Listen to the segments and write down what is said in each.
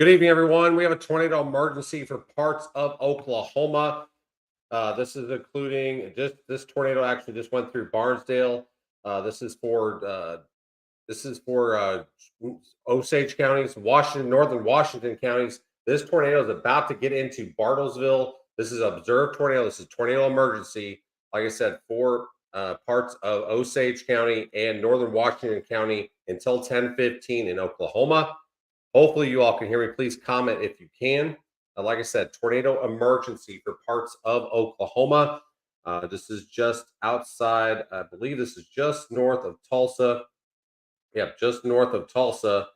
Good evening, everyone. We have a tornado emergency for parts of Oklahoma. This is including just this tornado actually just went through Barnesdale. This is for Osage counties, northern Washington counties. This tornado is about to get into Bartlesville. This is observed tornado. This is tornado emergency. Like I said, for parts of Osage County and northern Washington County until 10:15 in Oklahoma. Hopefully, you all can hear me. Please comment if you can. Like I said, tornado emergency for parts of Oklahoma. This is just outside, I believe this is just north of Tulsa. Yep, just north of Tulsa,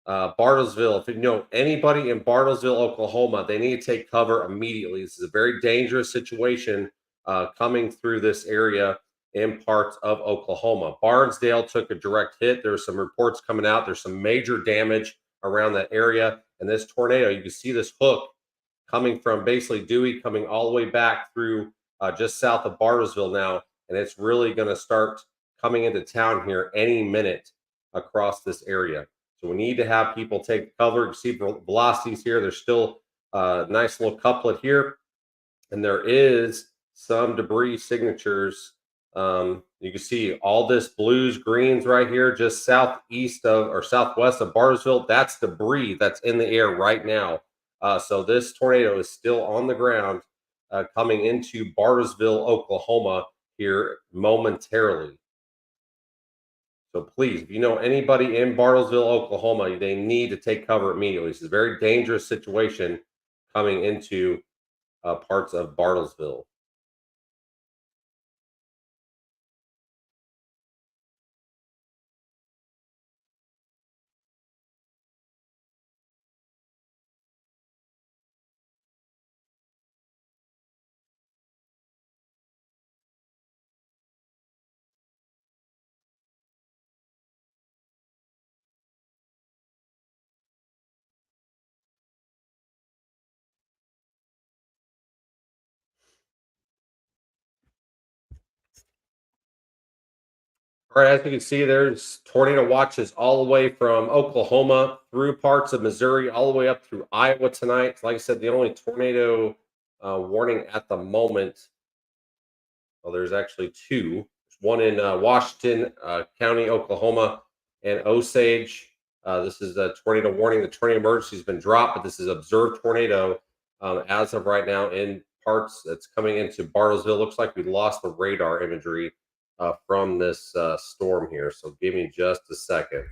Bartlesville. If you know anybody in Bartlesville, Oklahoma, they need to take cover immediately. This is a very dangerous situation coming through this area in parts of Oklahoma. Barnesdale took a direct hit. There's some reports coming out. There's some major damage around that area. And this tornado, you can see this hook coming from basically Dewey, coming all the way back through just south of Bartlesville now. And it's really going to start coming into town here any minute across this area. So we need to have people take cover. You see the velocities here. There's still a nice little couplet here. And there is some debris signatures. You can see all this blues, greens right here, just southeast of or southwest of Bartlesville. That's debris that's in the air right now. So this tornado is still on the ground coming into Bartlesville, Oklahoma here momentarily. So please, if you know anybody in Bartlesville, Oklahoma, they need to take cover immediately. This is a very dangerous situation coming into parts of Bartlesville. All right, as you can see, there's tornado watches all the way from Oklahoma through parts of Missouri, all the way up through Iowa tonight. Like I said, the only tornado warning at the moment, well, there's actually two. There's one in Washington County, Oklahoma, and Osage. This is a tornado warning. The tornado emergency has been dropped, but this is observed tornado as of right now in parts that's coming into Bartlesville. Looks like we lost the radar imagery from this storm here. So give me just a second.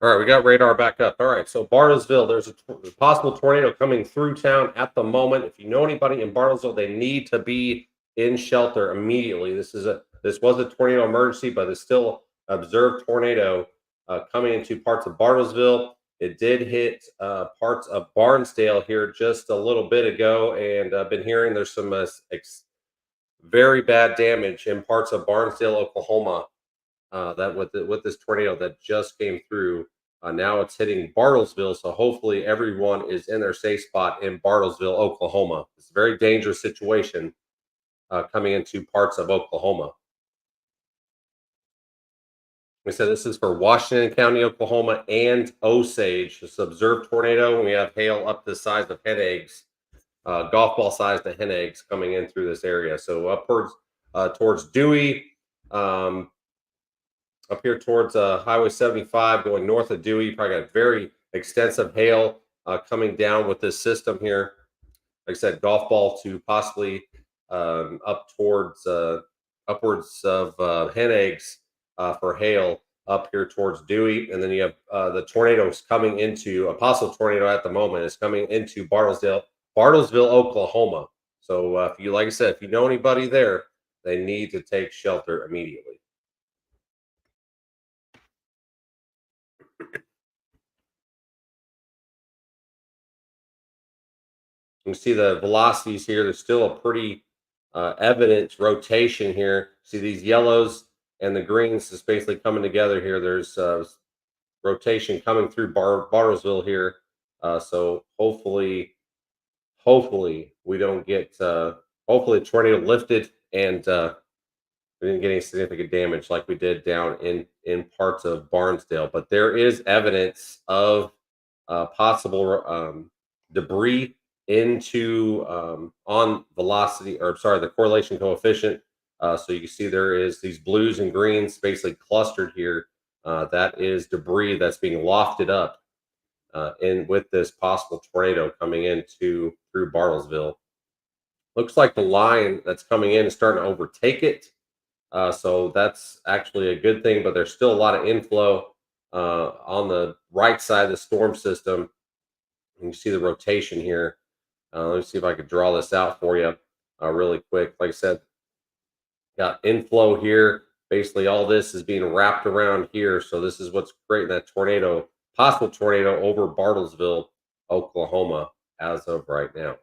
All right, we got radar back up. All right, so Bartlesville, there's a possible tornado coming through town at the moment. If you know anybody in Bartlesville, they need to be in shelter immediately. This was a tornado emergency, but it's still observed tornado coming into parts of Bartlesville. It did hit parts of Barnesdale here just a little bit ago, and I've been hearing there's some very bad damage in parts of Barnesdale, Oklahoma that with this tornado that just came through. Now it's hitting Bartlesville, so hopefully everyone is in their safe spot in Bartlesville, Oklahoma. It's a very dangerous situation coming into parts of Oklahoma. We said this is for Washington County, Oklahoma, and Osage. It's observed tornado. We have hail up the size of hen eggs, golf ball sized to hen eggs coming in through this area. So upwards towards Dewey. Up here towards Highway 75, going north of Dewey. Probably got very extensive hail coming down with this system here. like I said, golf ball to possibly up towards upwards of hen eggs for hail up here towards Dewey, and then you have the tornadoes coming into a possible tornado at the moment is coming into Bartlesville, Oklahoma. So if you, like I said, if you know anybody there, they need to take shelter immediately. You can see the velocities here. There's still a pretty evident rotation here. See these yellows and the greens is basically coming together here. There's rotation coming through Bartlesville here. So hopefully we don't get hopefully the tornado lifted and we didn't get any significant damage like we did down in parts of Barnesdale. But there is evidence of possible debris into on velocity, or sorry, the correlation coefficient. So you can see there is these blues and greens basically clustered here. That is debris that's being lofted up in with this possible tornado coming into through Bartlesville. Looks like the line that's coming in is starting to overtake it. So that's actually a good thing, but there's still a lot of inflow on the right side of the storm system. You can see the rotation here. Let me see if I could draw this out for you really quick. Like I said, got inflow here. Basically, all this is being wrapped around here. So this is what's creating that tornado, possible tornado over Bartlesville, Oklahoma, as of right now.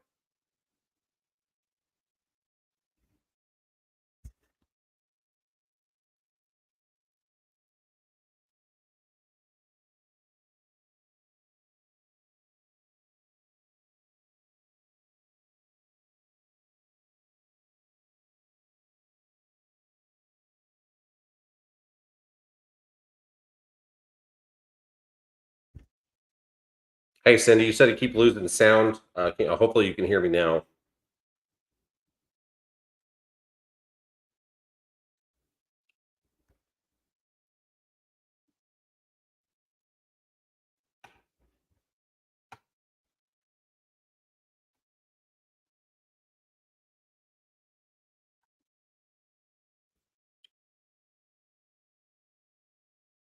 Hey, Cindy, you said you keep losing the sound. Hopefully, you can hear me now.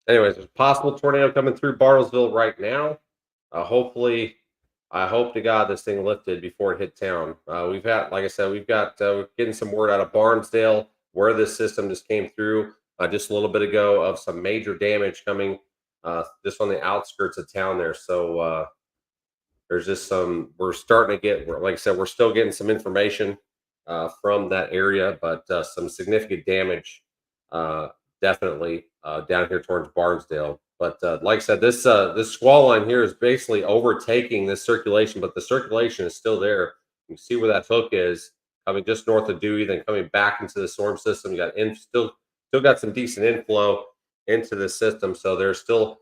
Anyways, there's a possible tornado coming through Bartlesville right now. Hopefully, I hope to God this thing lifted before it hit town. We've had, like I said, we've got we're getting some word out of Barnesdale where this system just came through just a little bit ago of some major damage coming just on the outskirts of town there. So there's just some we're starting to get like I said, we're still getting some information from that area, but some significant damage uh, definitely down here towards Barnesdale. But like I said, this squall line here is basically overtaking this circulation, but the circulation is still there. You can see where that hook is coming just north of Dewey, then coming back into the storm system. You got still got some decent inflow into the system, so there's still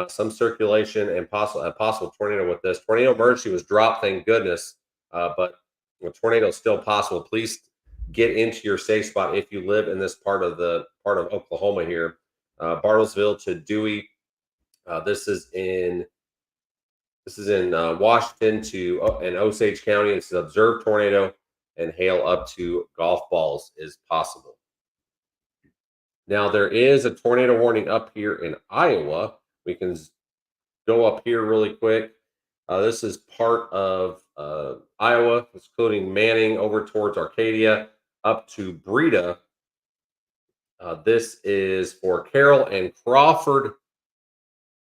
some circulation and a possible tornado with this. Tornado emergency was dropped, thank goodness, but a tornado is still possible. Please get into your safe spot if you live in this part of Oklahoma here. Bartlesville to Dewey. This is in Washington to and Osage County. It's an observed tornado, and hail up to golf balls is possible. Now there is a tornado warning up here in Iowa. We can go up here really quick. This is part of Iowa, including Manning over towards Arcadia up to Breda. This is for Carroll and Crawford,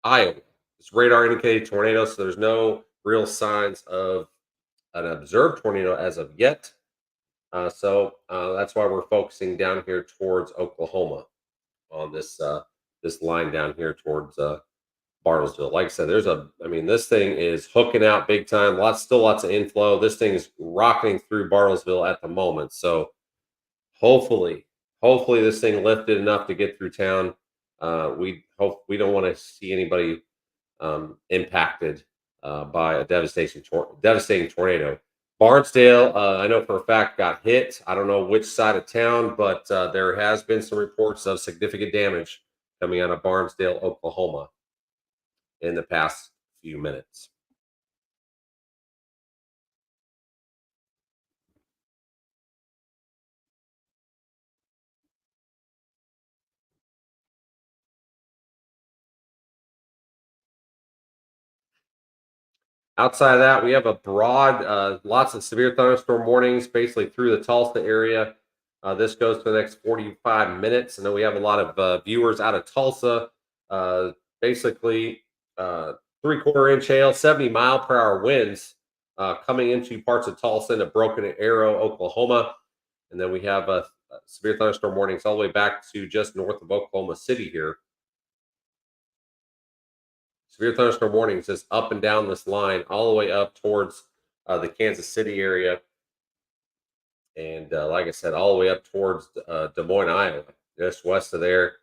Iowa. It's radar indicated tornado, so there's no real signs of an observed tornado as of yet. So that's why we're focusing down here towards Oklahoma on this line down here towards Bartlesville. Like I said, I mean, this thing is hooking out big time. Still lots of inflow. This thing is rocketing through Bartlesville at the moment. So hopefully, hopefully this thing lifted enough to get through town. We don't want to see anybody impacted by a devastating tornado. Barnesdale, I know for a fact got hit. I don't know which side of town, but there has been some reports of significant damage coming out of Barnesdale, Oklahoma, in the past few minutes. Outside of that, we have a broad, lots of severe thunderstorm warnings basically through the Tulsa area. This goes for the next 45 minutes. And then we have a lot of viewers out of Tulsa. Uh, basically, 3/4 inch hail, 70-mile-per-hour winds coming into parts of Tulsa and Broken Arrow, Oklahoma. And then we have severe thunderstorm warnings all the way back to just north of Oklahoma City here. Severe thunderstorm warnings is up and down this line, all the way up towards the Kansas City area, and like I said, all the way up towards Des Moines, Iowa, just west of there.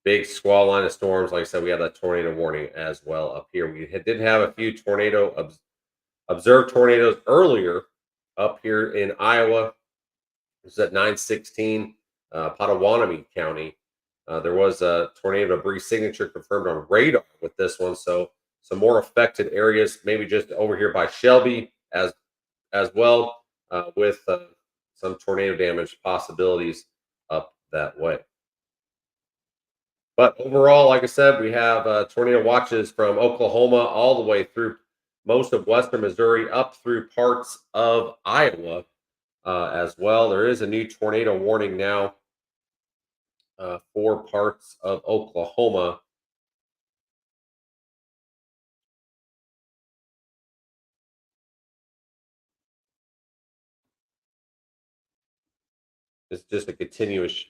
Big squall line of storms. Like I said, we have that tornado warning as well up here. Did have a few observed tornadoes earlier up here in Iowa. This is at 9:16, Potawatomi County. There was a tornado debris signature confirmed on radar with this one, so some more affected areas, maybe just over here by Shelby as well, with some tornado damage possibilities up that way. But overall, like I said, we have tornado watches from Oklahoma all the way through most of western Missouri, up through parts of Iowa as well. There is a new tornado warning now for parts of Oklahoma. It's just a continuous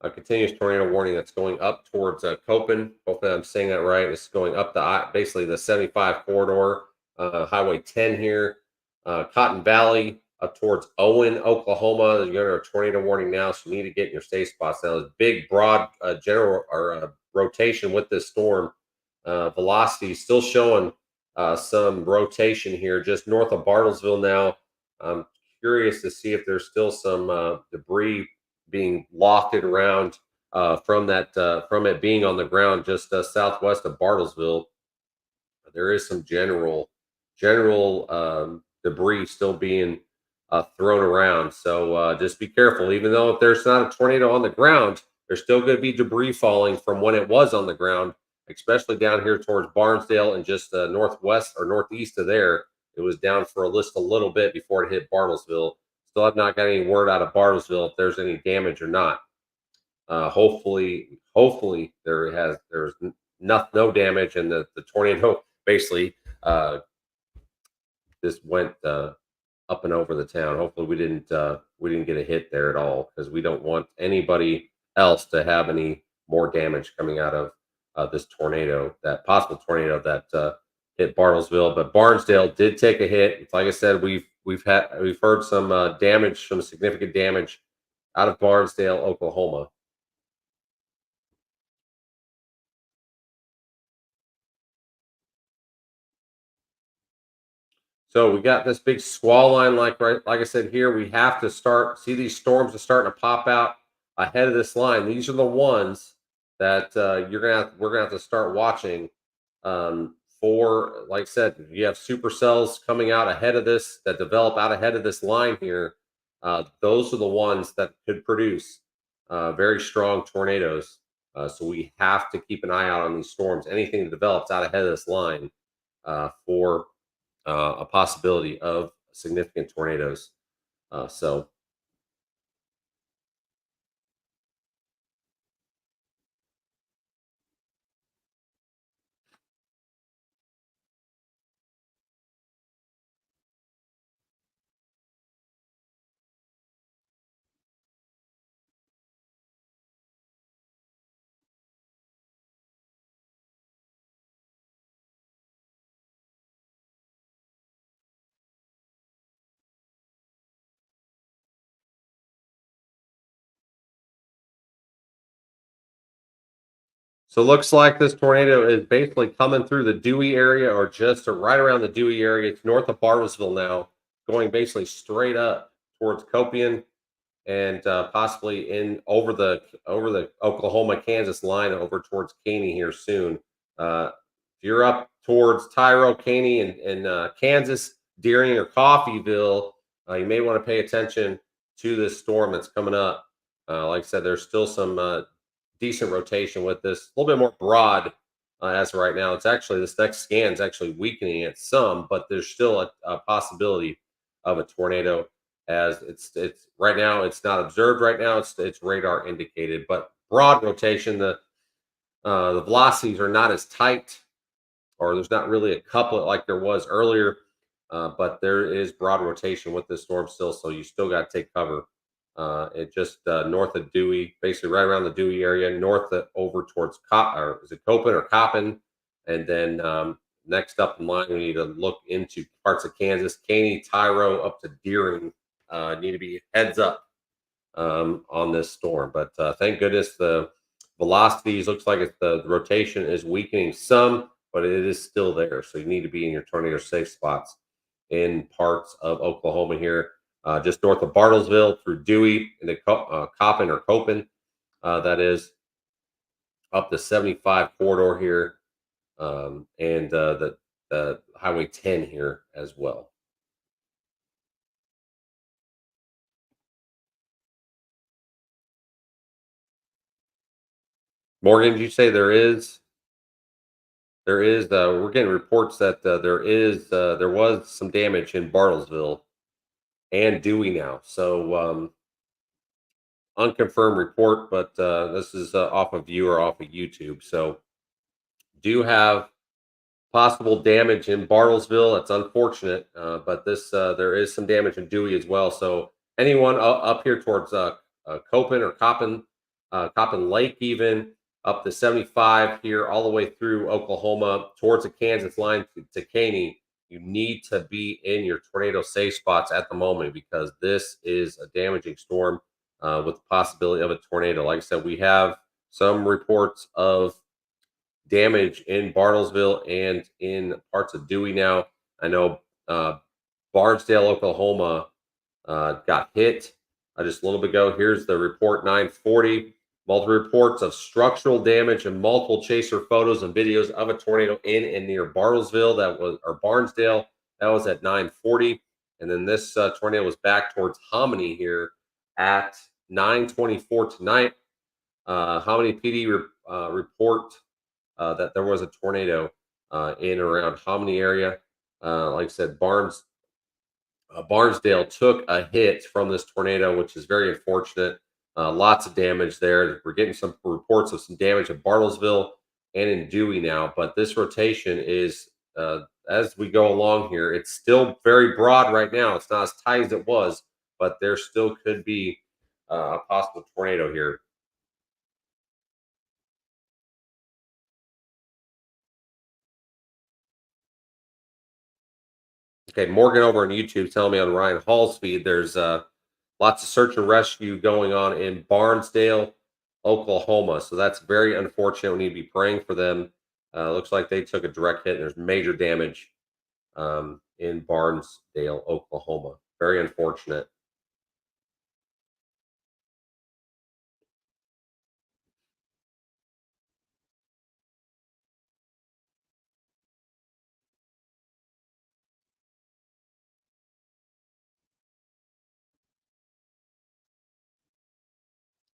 tornado warning that's going up towards Copen. Hopefully, I'm saying that right. It's going up basically the 75 corridor, Highway 10 here, Cotton Valley up towards Owen, Oklahoma. You're under a tornado warning now, so you need to get in your safe spots now. There's big, broad general or rotation with this storm. Velocity still showing some rotation here, just north of Bartlesville now. I'm curious to see if there's still some debris being lofted around from it being on the ground just southwest of Bartlesville. There is some general debris still being thrown around. So just be careful. Even though if there's not a tornado on the ground, there's still going to be debris falling from when it was on the ground, especially down here towards Barnesdale and just northwest or northeast of there. It was down for a little bit before it hit Bartlesville. Still have not got any word out of Bartlesville if there's any damage or not. Hopefully no damage, and the tornado basically just went up and over the town. Hopefully, we didn't get a hit there at all, because we don't want anybody else to have any more damage coming out of this tornado, that possible tornado that hit Bartlesville. But Barnesdale did take a hit. Like I said, we've heard some damage, some significant damage out of Barnesdale, Oklahoma. So we got this big squall line, like I said here. We have to start see these storms are starting to pop out ahead of this line. These are the ones that we're gonna have to start watching for. Like I said, you have supercells coming out ahead of this that develop out ahead of this line here. Those are the ones that could produce very strong tornadoes. So we have to keep an eye out on these storms. Anything that develops out ahead of this line for a possibility of significant tornadoes. So So it looks like this tornado is basically coming through the Dewey area, or just right around the Dewey area. It's north of Bartlesville now, going basically straight up towards Copian, and possibly in over the Oklahoma Kansas line over towards Caney here soon. If you're up towards Tyro, Caney, and Kansas, Deering, or Coffeeville, you may want to pay attention to this storm that's coming up. Like I said, there's still some decent rotation with this, a little bit more broad as of right now. It's actually this next scan is actually weakening it some, but there's still a possibility of a tornado. As it's right now, it's not observed right now. It's radar indicated, but broad rotation. The velocities are not as tight, or there's not really a couplet like there was earlier. But there is broad rotation with this storm still, so you still got to take cover. It just north of Dewey, basically right around the Dewey area, north of, over towards or is it Copen or Coppin, and then next up in line we need to look into parts of Kansas, Caney, Tyro, up to Deering. Need to be heads up on this storm. But thank goodness the velocities looks like the rotation is weakening some, but it is still there. So you need to be in your tornado safe spots in parts of Oklahoma here, just north of Bartlesville through Dewey into Coppin or Copen. That is up the 75 corridor here, and the Highway 10 here as well. Morgan, did you say we're getting reports that there was some damage in Bartlesville and Dewey now. So unconfirmed report, but this is off of viewer off of YouTube. So do have possible damage in Bartlesville. That's unfortunate, but this there is some damage in Dewey as well. So anyone up here towards Copen or Coppin, Coppin Lake, even up to 75 here, all the way through Oklahoma towards the Kansas line to Caney, you need to be in your tornado safe spots at the moment because this is a damaging storm with the possibility of a tornado. Like I said, we have some reports of damage in Bartlesville and in parts of Dewey now. I know Barnesdale, Oklahoma got hit just a little bit ago. Here's the report 940. Multiple reports of structural damage and multiple chaser photos and videos of a tornado in and near Bartlesville. That was or Barnesdale. That was at 940. And then this tornado was back towards Hominy here at 924 tonight. Hominy PD report that there was a tornado in around Hominy area. Like I said, Barnesdale took a hit from this tornado, which is very unfortunate. Lots of damage there. We're getting some reports of some damage at Bartlesville and in Dewey now, but this rotation is, as we go along here, it's still very broad right now. It's not as tight as it was, but there still could be a possible tornado here. Okay, Morgan over on YouTube telling me on Ryan Hall's feed there's lots of search and rescue going on in Barnesdale, Oklahoma. So that's very unfortunate. We need to be praying for them. Looks like they took a direct hit and there's major damage in Barnesdale, Oklahoma. Very unfortunate.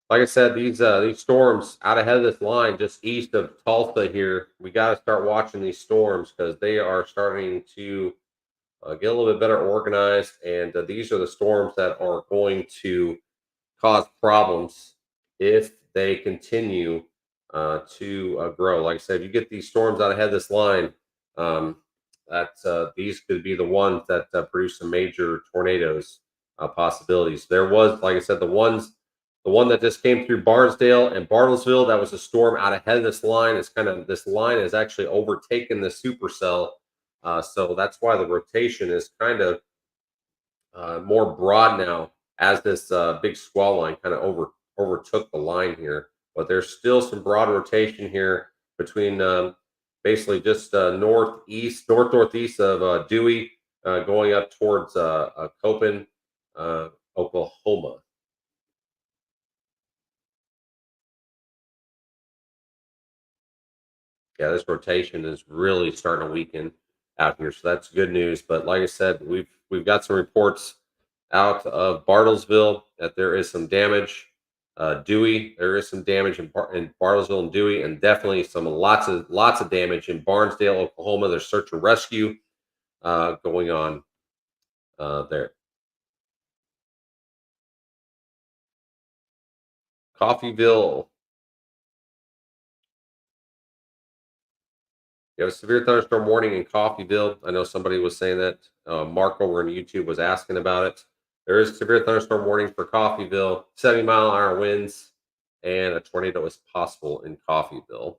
Like I said, these storms out ahead of this line, just east of Tulsa here. We got to start watching these storms because they are starting to get a little bit better organized, and these are the storms that are going to cause problems if they continue to grow. Like I said, you get these storms out ahead of this line. Um, these could be the ones that produce some major tornadoes possibilities. There was, like I said, the one that just came through Barnesdale and Bartlesville. That was a storm out ahead of this line. It's kind of this line has actually overtaken the supercell, so that's why the rotation is kind of more broad now as this big squall line kind of overtook the line here. But there's still some broad rotation here between basically just northeast of Dewey, going up towards Copen, Oklahoma. Yeah, this rotation is really starting to weaken out here, so that's good news. But like I said, we've got some reports out of Bartlesville that there is some damage. Dewey, there is some damage in Bartlesville and Dewey, and definitely some lots of damage in Barnesdale, Oklahoma. There's search and rescue going on there. Coffeeville, you have a severe thunderstorm warning in Coffeeville. I know somebody was saying that. Mark over on YouTube was asking about it. There is a severe thunderstorm warning for Coffeeville, 70-mile-an-hour winds, and a tornado is possible in Coffeeville.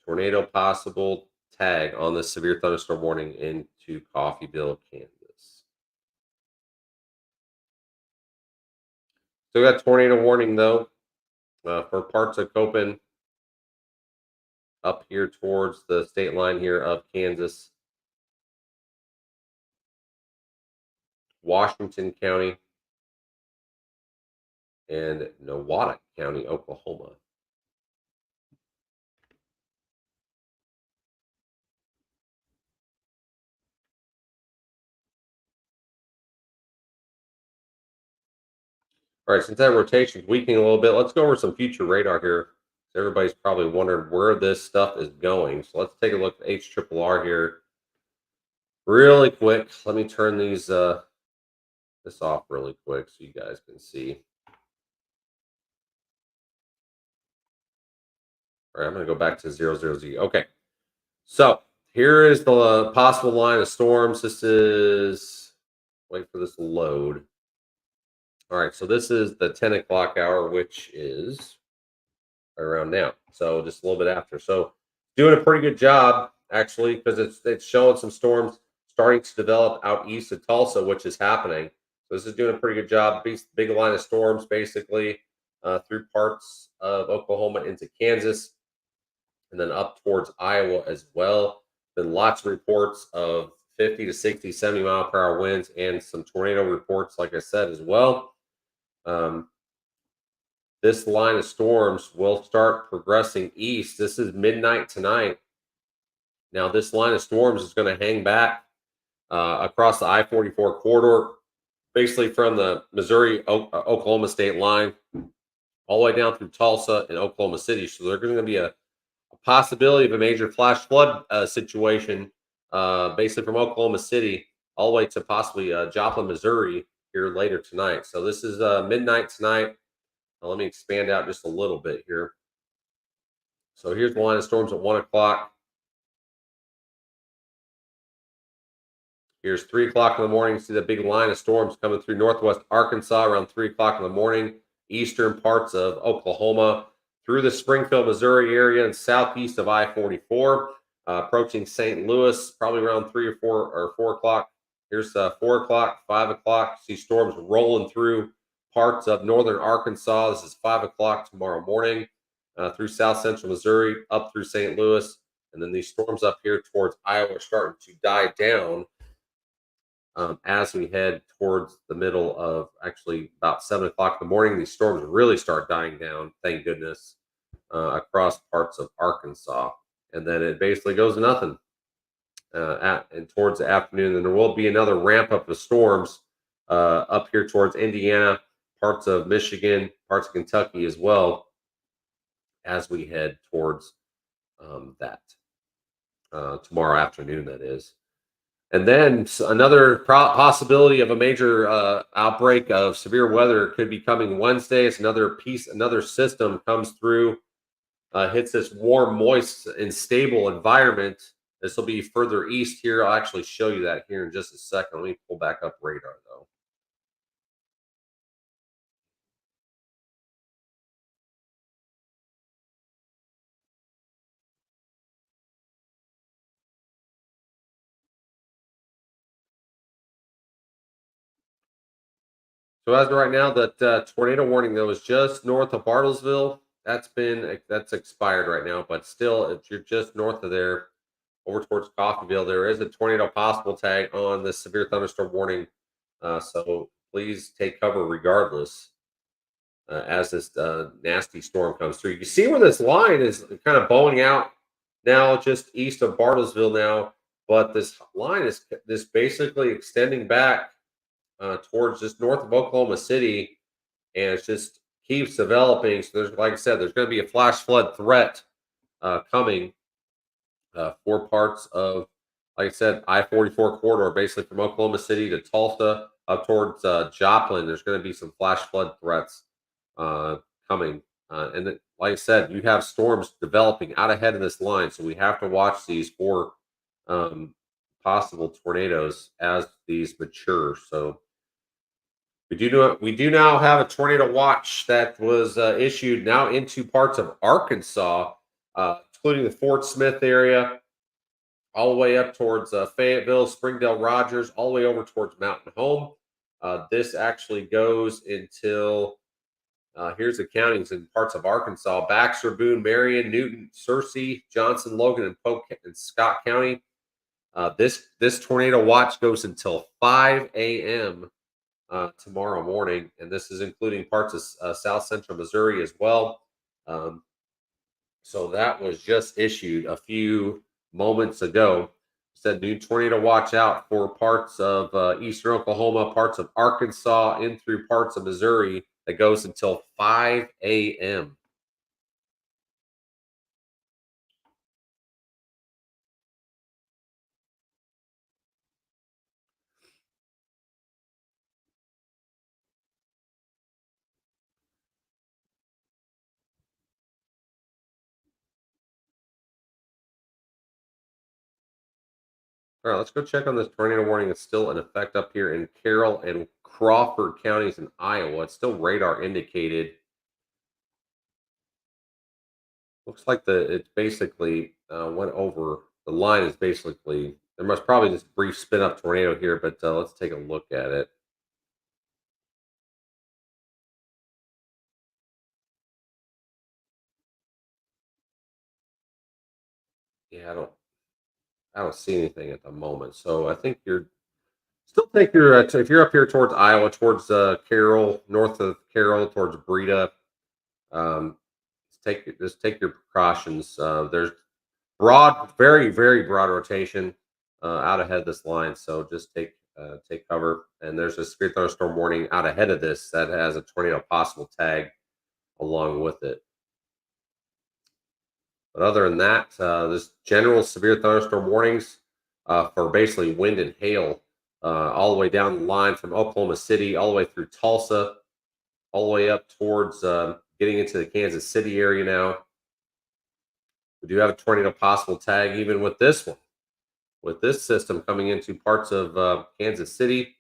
Tornado possible tag on the severe thunderstorm warning into Coffeeville, Kansas. Still got tornado warning though for parts of Copen up here towards the state line here of Kansas, Washington County, and Nowata County, Oklahoma. All right, since that rotation is weakening a little bit, let's go over some future radar here. Everybody's probably wondering where this stuff is going. So let's take a look at HRRR here really quick. Let me turn these this off really quick so you guys can see. All right, I'm going to go back to 00Z. Okay, so here is the possible line of storms. This is, wait for this to load. All right, so this is the 10 o'clock hour, which is around now. So just a little bit after. So doing a pretty good job actually, because it's showing some storms starting to develop out east of Tulsa, which is happening. So this is doing a pretty good job. Big line of storms basically through parts of Oklahoma into Kansas, and then up towards Iowa as well. Been lots of reports of 50 to 60, 70 mile per hour winds, and some tornado reports, like I said, as well. This line of storms will start progressing east. This is midnight tonight. Now, this line of storms is going to hang back across the I-44 corridor, basically from the Missouri Oklahoma state line all the way down through Tulsa and Oklahoma City. So there's going to be a possibility of a major flash flood situation, basically from Oklahoma City all the way to possibly Joplin, Missouri here later tonight. So this is midnight tonight. Now, let me expand out just a little bit here. So here's the line of storms at 1 o'clock. Here's 3 o'clock in the morning. See the big line of storms coming through northwest Arkansas around 3 o'clock in the morning. Eastern parts of Oklahoma through the Springfield, Missouri area and southeast of I-44, approaching St. Louis, probably around 3 or 4 or 4 o'clock. Here's 4 o'clock, 5 o'clock. See storms rolling through parts of northern Arkansas. This is 5 o'clock tomorrow morning through south central Missouri, up through St. Louis. And then these storms up here towards Iowa are starting to die down as we head towards the middle of actually about 7 o'clock in the morning. These storms really start dying down, thank goodness, across parts of Arkansas. And then it basically goes to nothing and towards the afternoon. And there will be another ramp up of storms up here towards Indiana, parts of Michigan, parts of Kentucky as well, as we head towards that tomorrow afternoon, that is. And then another possibility of a major outbreak of severe weather could be coming Wednesday. It's another system comes through, hits this warm, moist, and stable environment. This will be further east here. I'll actually show you that here in just a second. Let me pull back up radar though. So as of right now, that tornado warning though is just north of Bartlesville. That's expired right now, but still, if you're just north of there, over towards Coffeeville, there is a tornado possible tag on the severe thunderstorm warning. So please take cover regardless as this nasty storm comes through. You see where this line is kind of bowing out now, just east of Bartlesville now. but this line is this basically extending back towards just north of Oklahoma City, and it just keeps developing. So there's, like I said, there's going to be a flash flood threat coming for parts of, like I said, I-44 corridor, basically from Oklahoma City to Tulsa up towards Joplin. There's going to be some flash flood threats coming. Like I said, you have storms developing out ahead of this line. So we have to watch these for um, possible tornadoes as these mature. So we do now have a tornado watch that was issued now into parts of Arkansas, including the Fort Smith area, all the way up towards Fayetteville, Springdale, Rogers, all the way over towards Mountain Home. This actually goes until here's the counties in parts of Arkansas: Baxter, Boone, Marion, Newton, Searcy, Johnson, Logan, and Polk and Scott County. This tornado watch goes until 5 a.m. Tomorrow morning, and this is including parts of South Central Missouri as well. Um, so that was just issued a few moments ago. Said new tornado watch out for parts of eastern Oklahoma, parts of Arkansas, in through parts of Missouri. That goes until 5 a.m. All right, let's go check on this tornado warning. It's still in effect up here in Carroll and Crawford counties in Iowa. It's still radar indicated. Looks like it's basically went over. The line is basically, there must probably just brief spin up tornado here, but let's take a look at it. Yeah, I don't see anything at the moment. So I think you're still take your if you're up here towards Iowa, towards Carroll, north of Carroll, towards Breda. Um, just take your precautions. There's very broad rotation out ahead of this line. So just take cover. And there's a severe thunderstorm warning out ahead of this that has a tornado possible tag along with it. But other than that, there's general severe thunderstorm warnings for basically wind and hail all the way down the line from Oklahoma City, all the way through Tulsa, all the way up towards getting into the Kansas City area now. We do have a tornado possible tag even with this one, with this system coming into parts of Kansas City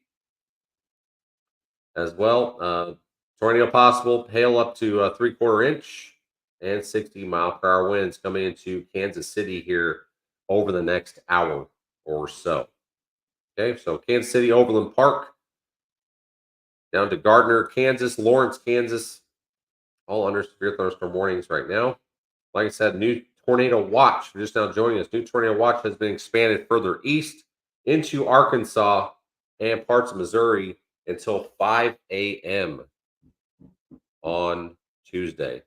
as well. Tornado possible, hail up to 3/4 inch, and 60-mile-per-hour winds coming into Kansas City here over the next hour or so. Okay, so Kansas City, Overland Park, down to Gardner, Kansas, Lawrence, Kansas, all under severe thunderstorm warnings right now. Like I said, new tornado watch. If you're just now joining us, new tornado watch has been expanded further east into Arkansas and parts of Missouri until 5 a.m. on Tuesday.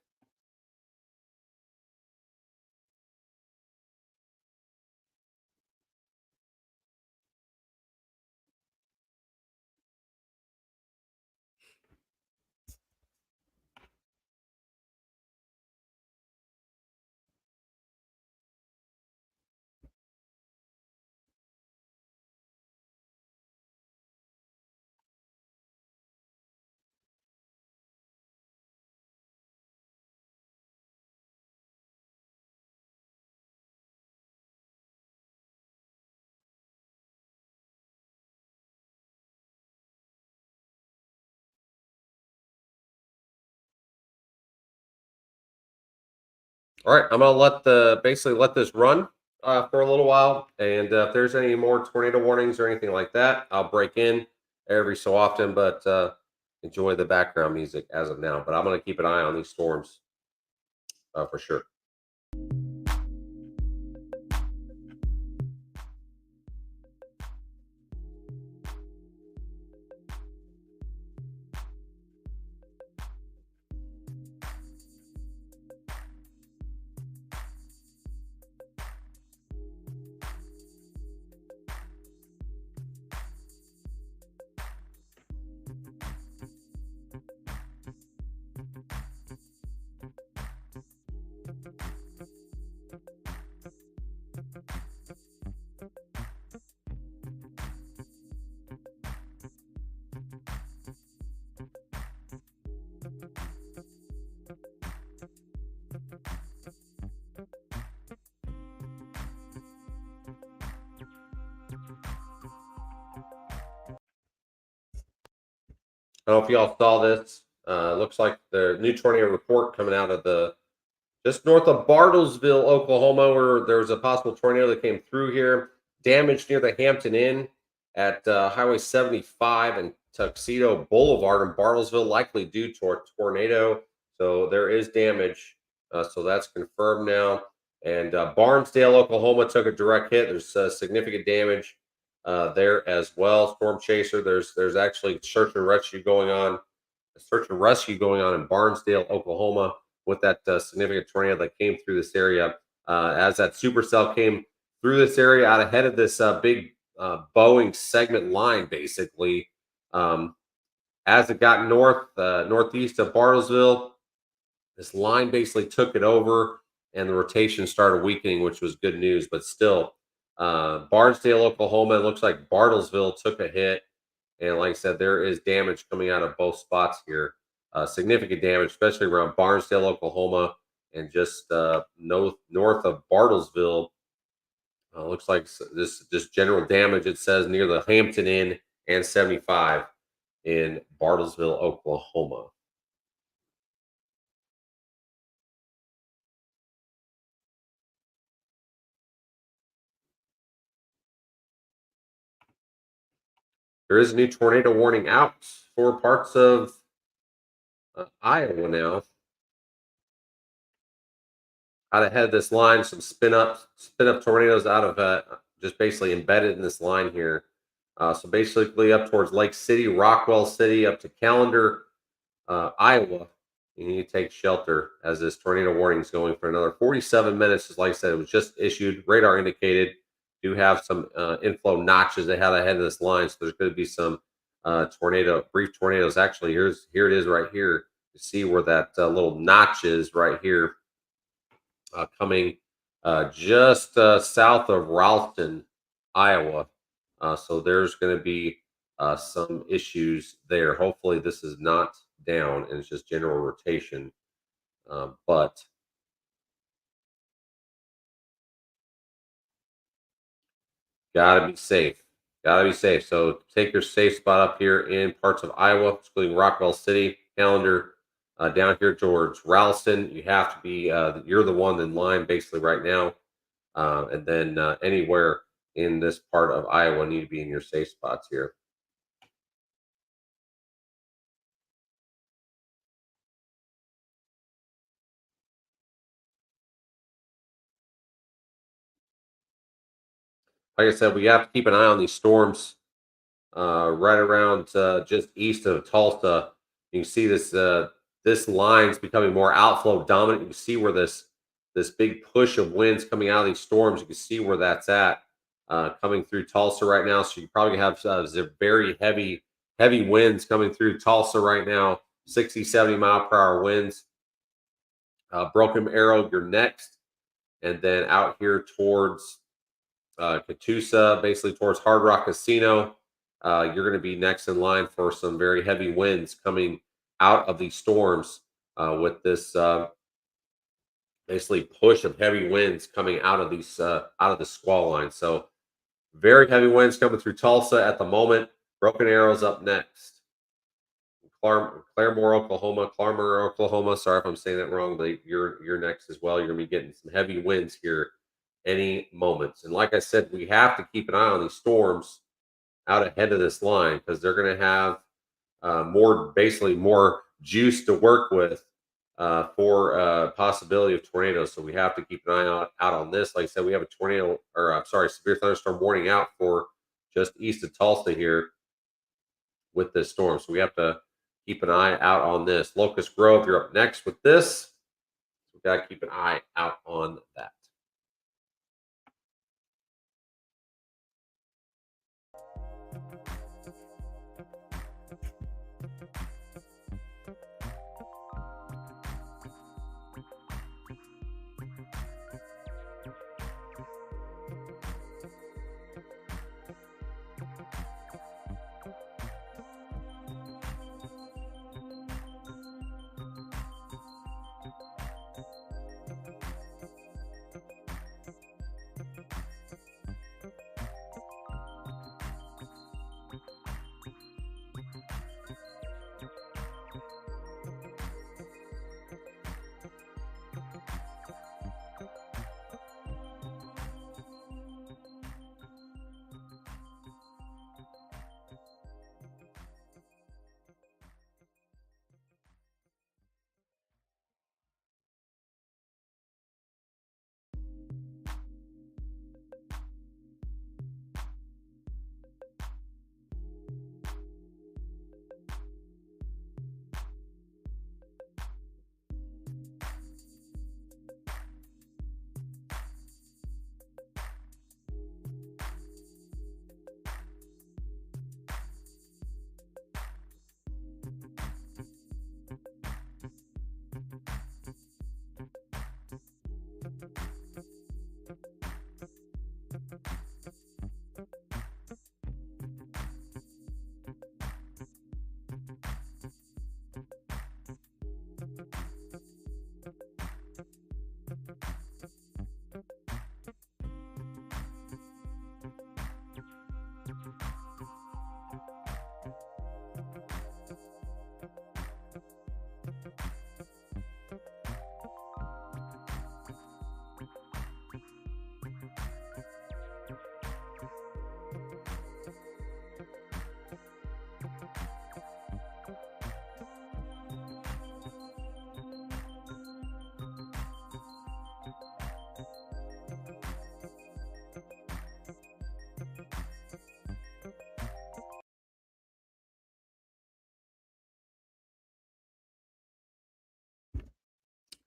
All right, I'm gonna let the basically let this run for a little while, and if there's any more tornado warnings or anything like that, I'll break in every so often. But enjoy the background music as of now. But I'm gonna keep an eye on these storms for sure. I don't know if y'all saw this. Looks like the new tornado report coming out of the just north of Bartlesville, Oklahoma, where there was a possible tornado that came through here. Damage near the Hampton Inn at Highway 75 and Tuxedo Boulevard in Bartlesville, likely due to a tornado. So there is damage. So that's confirmed now. And Barnesdale, Oklahoma, took a direct hit. There's significant damage there as well. Storm Chaser. There's actually search and rescue going on in Barnesdale, Oklahoma, with that significant tornado that came through this area. As that supercell came through this area out ahead of this big Boeing segment line, basically, as it got northeast of Bartlesville, this line basically took it over, and the rotation started weakening, which was good news. But still, Barnesdale, Oklahoma, it looks like Bartlesville took a hit. And like I said, there is damage coming out of both spots here. Significant damage, especially around Barnesdale, Oklahoma, and just north of Bartlesville. Looks like this just general damage. It says near the Hampton Inn and 75 in Bartlesville, Oklahoma. There is a new tornado warning out for parts of Iowa now. Out ahead of this line, some spin up tornadoes out of just basically embedded in this line here. So basically up towards Lake City, Rockwell City, up to Callender, Iowa. You need to take shelter as this tornado warning is going for another 47 minutes. As like I said, it was just issued. Radar indicated. Do have some inflow notches they have ahead of this line, so there's going to be some brief tornadoes. Actually, here it is right here. You see where that little notch is right here, coming just south of Ralston, Iowa. So there's going to be some issues there. Hopefully, this is not down and it's just general rotation. But gotta be safe. Gotta be safe. So take your safe spot up here in parts of Iowa, excluding Rockwell City, Callender, down here towards Ralston. You have to be, you're the one in line basically right now. And then anywhere in this part of Iowa need to be in your safe spots here. Like I said, we have to keep an eye on these storms right around just east of Tulsa. You can see this line's becoming more outflow dominant. You can see where this big push of winds coming out of these storms. You can see where that's at coming through Tulsa right now. So you probably have very heavy winds coming through Tulsa right now. 60, 70 mile per hour winds. Broken Arrow, you're next, and then out here towards Catoosa, basically towards Hard Rock Casino. You're going to be next in line for some very heavy winds coming out of these storms with this basically push of heavy winds coming out of these out of the squall line. So very heavy winds coming through Tulsa at the moment. Broken Arrow's up next. Claremore, Oklahoma. Sorry if I'm saying that wrong, but you're next as well. You're gonna be getting some heavy winds here any moments. And like I said, we have to keep an eye on these storms out ahead of this line because they're going to have more juice to work with for possibility of tornadoes. So we have to keep an eye out on this. Like I said, we have a severe thunderstorm warning out for just east of Tulsa here with this storm. So we have to keep an eye out on this. Locust Grove, you're up next with this. We've got to keep an eye out on that.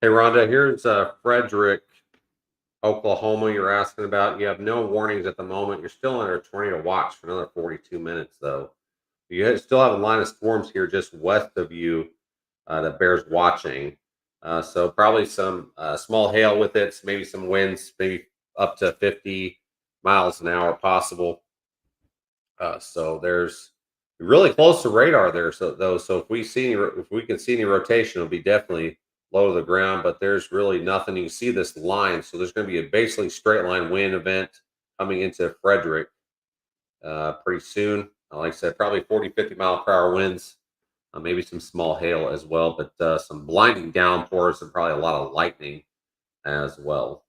Hey, Rhonda, here's Frederick, Oklahoma. You're asking about. You have no warnings at the moment. You're still under a tornado watch for another 42 minutes, though. Still have a line of storms here just west of you that bears watching. So probably some small hail with it, maybe some winds, maybe up to 50 miles an hour possible. So there's really close to radar there. So though, so if we can see any rotation, it'll be definitely low to the ground. But there's really nothing. You can see this line, so there's going to be a basically straight line wind event coming into Frederick pretty soon. Like I said, probably 40, 50 mile per hour winds. Maybe some small hail as well, but some blinding downpours and probably a lot of lightning as well.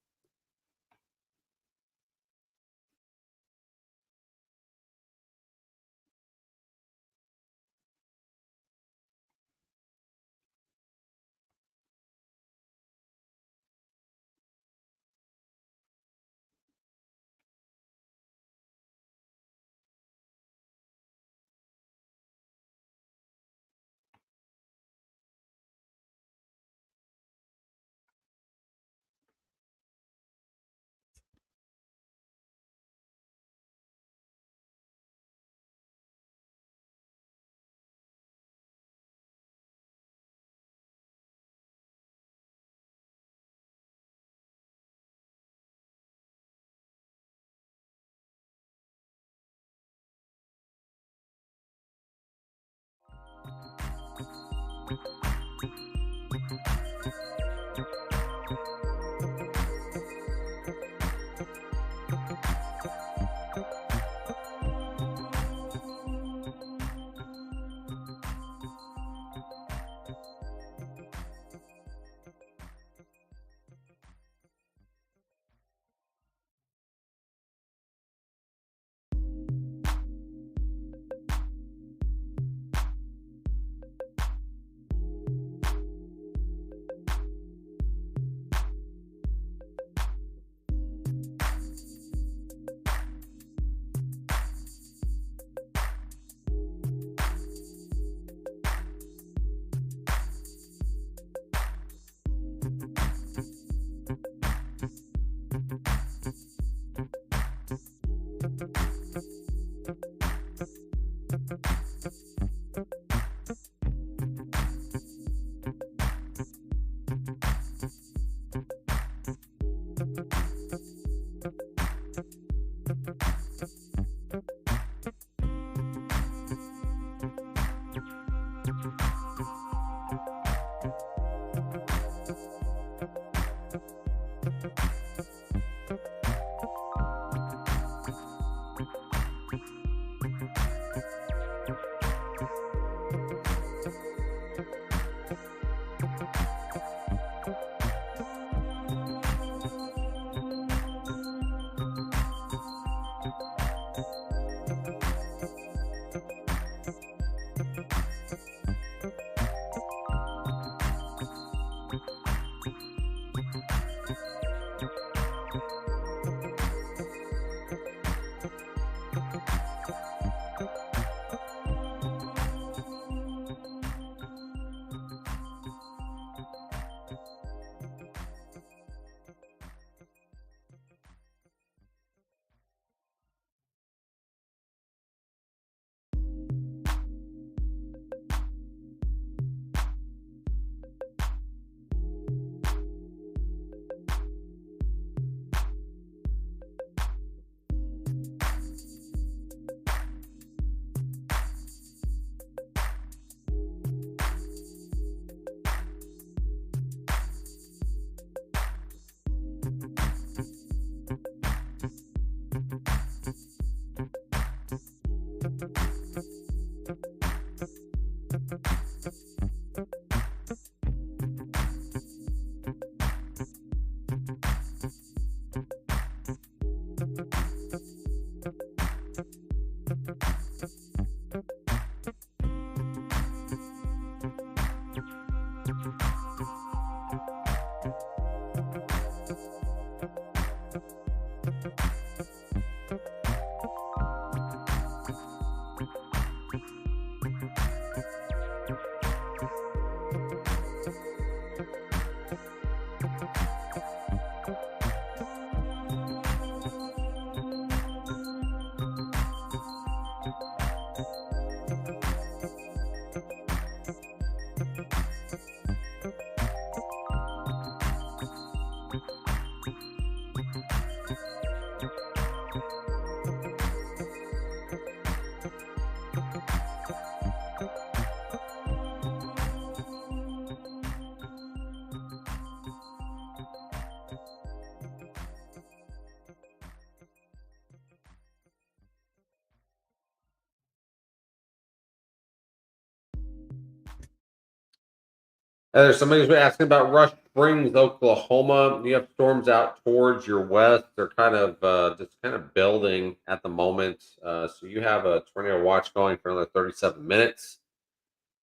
There's somebody who's been asking about Rush Springs, Oklahoma. You have storms out towards your west. They're kind of just kind of building at the moment. So you have a tornado watch going for another 37 minutes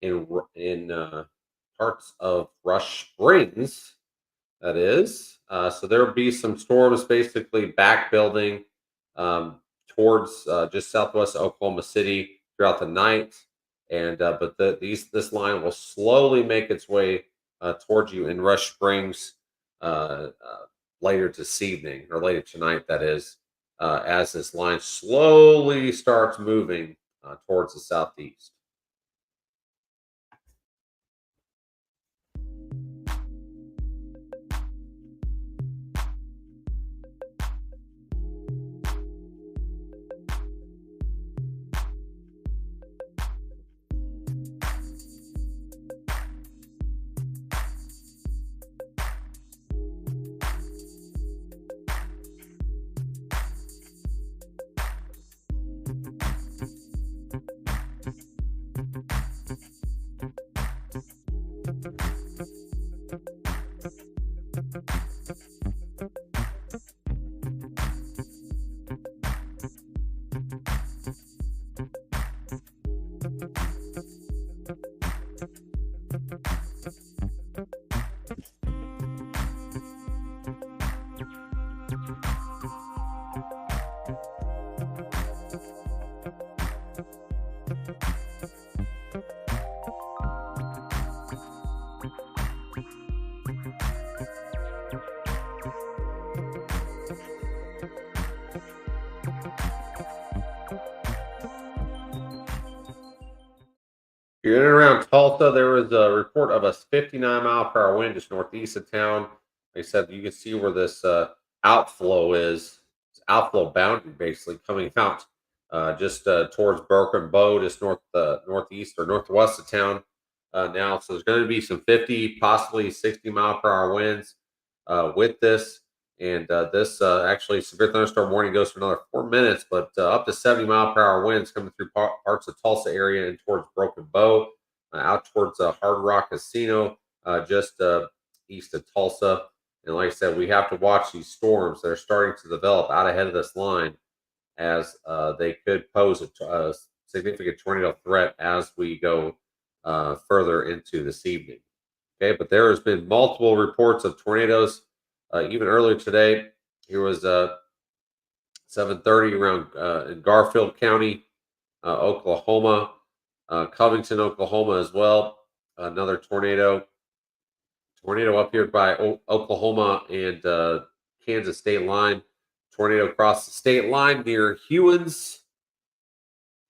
in parts of Rush Springs. That is. So there will be some storms basically back building towards just southwest of Oklahoma City throughout the night. And but this line will slowly make its way towards you in Rush Springs later this evening or later tonight. That is, as this line slowly starts moving towards the southeast. You're in and around Tulsa. There was a report of a 59-mile-per-hour wind just northeast of town. Like I said, you can see where this outflow is. It's outflow boundary basically coming out just towards Broken Bow, just northeast or northwest of town now. So there's going to be some 50, possibly 60-mile-per-hour winds with this. And this actually severe thunderstorm warning goes for another 4 minutes, but up to 70-mile-per-hour winds coming through parts of Tulsa area and towards Broken Bow, out towards Hard Rock Casino, just east of Tulsa. And like I said, we have to watch these storms that are starting to develop out ahead of this line, as they could pose a significant tornado threat as we go further into this evening. Okay, but there has been multiple reports of tornadoes. Even earlier today, here was 7:30 around in Garfield County, Oklahoma, Covington, Oklahoma as well. Another tornado up here by Oklahoma and Kansas state line. Tornado across the state line near Hewins.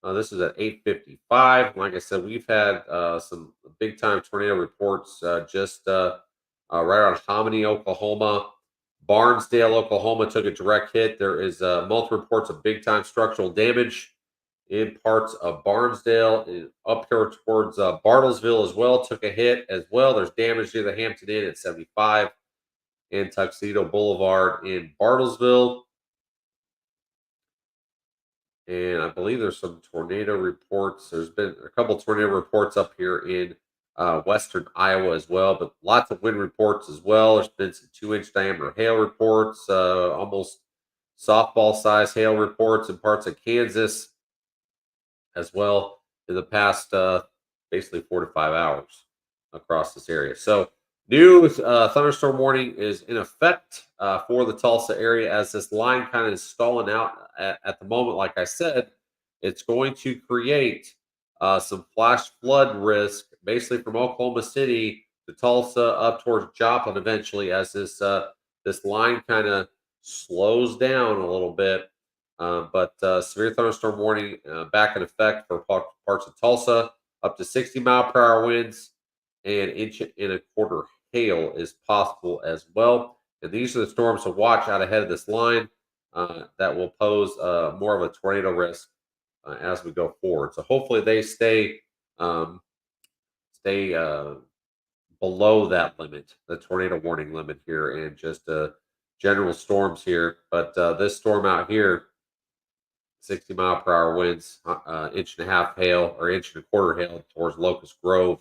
This is at 8:55. Like I said, we've had some big time tornado reports just right around Hominy, Oklahoma. Barnesdale, Oklahoma took a direct hit. There is multiple reports of big time structural damage in parts of Barnesdale. Up here towards Bartlesville as well took a hit as well. There's damage near the Hampton Inn at 75 and Tuxedo Boulevard in Bartlesville. And I believe there's some tornado reports. There's been a couple tornado reports up here in western Iowa as well, but lots of wind reports as well. There's been some 2-inch diameter hail reports, almost softball size hail reports in parts of Kansas as well in the past basically 4 to 5 hours across this area. So, new thunderstorm warning is in effect for the Tulsa area as this line kind of is stalling out at the moment. Like I said, it's going to create some flash flood risk basically from Oklahoma City to Tulsa up towards Joplin eventually as this line kind of slows down a little bit. But severe thunderstorm warning back in effect for parts of Tulsa, up to 60-mile-per-hour winds and inch and a quarter hail is possible as well. And these are the storms to watch out ahead of this line that will pose more of a tornado risk as we go forward. So hopefully they stay below that limit, the tornado warning limit here, and just general storms here. But this storm out here, 60-mile-per-hour winds, inch and a half hail or inch and a quarter hail towards Locust Grove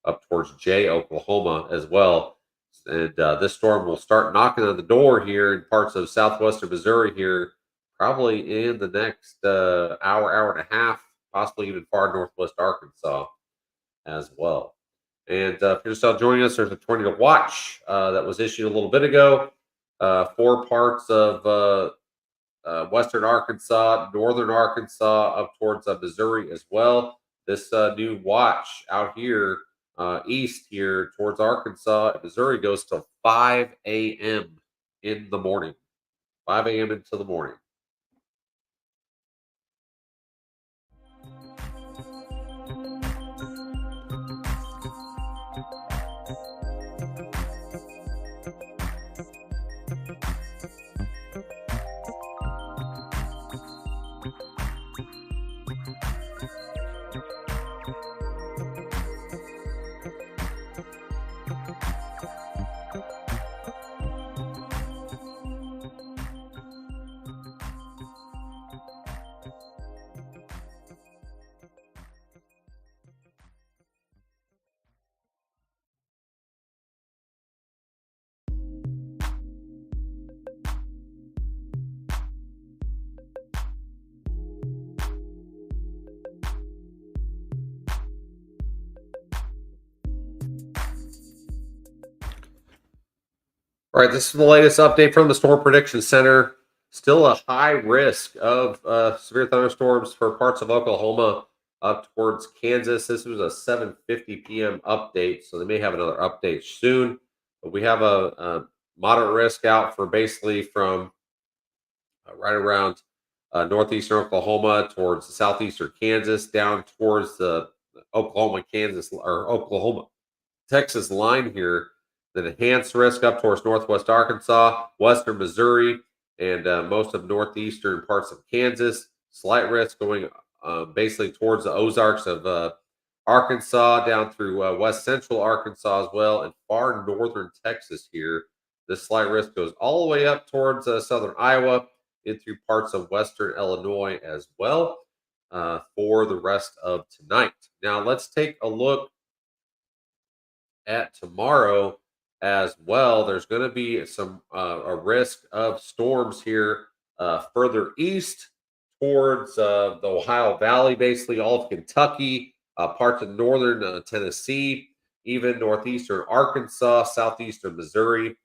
up towards Jay, Oklahoma as well. And this storm will start knocking on the door here in parts of southwestern Missouri here, probably in the next hour and a half, possibly even far northwest Arkansas as well. And if you're just now joining us, there's a tornado watch that was issued a little bit ago. Four parts of western Arkansas, northern Arkansas, up towards Missouri as well. This new watch out here east here towards Arkansas, Missouri goes till 5 a.m. in the morning. 5 a.m. into the morning. All right, this is the latest update from the Storm Prediction Center. Still a high risk of severe thunderstorms for parts of Oklahoma up towards Kansas. This was a 7:50 p.m. update, so they may have another update soon. But we have a moderate risk out for basically from right around northeastern Oklahoma towards southeastern Kansas, down towards the Oklahoma, Kansas, or Oklahoma, Texas line here. Then enhanced risk up towards northwest Arkansas, western Missouri, and most of northeastern parts of Kansas. Slight risk going basically towards the Ozarks of Arkansas, down through west central Arkansas as well, and far northern Texas here. This slight risk goes all the way up towards southern Iowa, in through parts of western Illinois as well for the rest of tonight. Now, let's take a look at tomorrow as well. There's going to be some a risk of storms here further east towards the Ohio Valley, basically all of Kentucky, parts of northern Tennessee, even northeastern Arkansas, southeastern Missouri.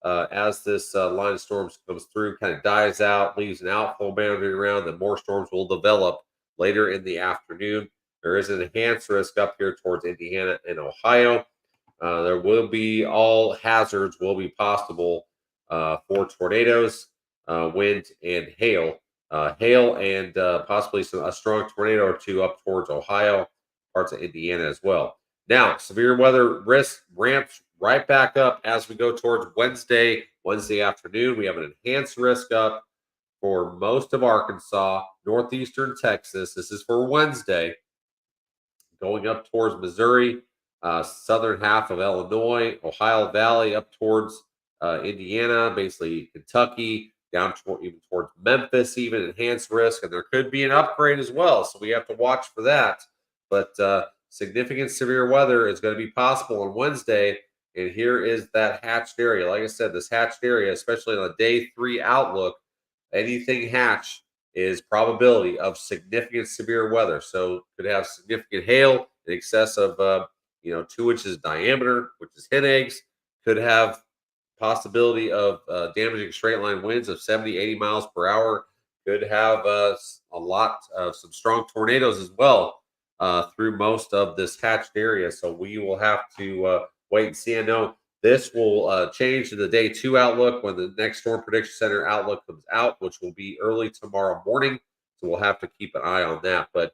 As this line of storms comes through, kind of dies out, leaves an outflow boundary around, then more storms will develop later in the afternoon. There is an enhanced risk up here towards Indiana and Ohio. There will be all hazards will be possible for tornadoes, wind, and hail. Hail and possibly a strong tornado or two up towards Ohio, parts of Indiana as well. Now, severe weather risk ramps right back up as we go towards Wednesday afternoon. We have an enhanced risk up for most of Arkansas, northeastern Texas. This is for Wednesday, going up towards Missouri, southern half of Illinois, Ohio Valley, up towards Indiana, basically Kentucky, down even towards Memphis, even enhanced risk, and there could be an upgrade as well. So we have to watch for that. But significant severe weather is going to be possible on Wednesday. And here is that hatched area. Like I said, this hatched area, especially on a day 3 outlook, anything hatched is probability of significant severe weather. So could have significant hail in excess of 2 inches diameter, which is hen eggs. Could have possibility of damaging straight line winds of 70, 80 miles per hour. Could have a lot of some strong tornadoes as well through most of this hatched area. So we will have to wait and see. I know this will change to the day 2 outlook when the next Storm Prediction Center outlook comes out, which will be early tomorrow morning. So we'll have to keep an eye on that. But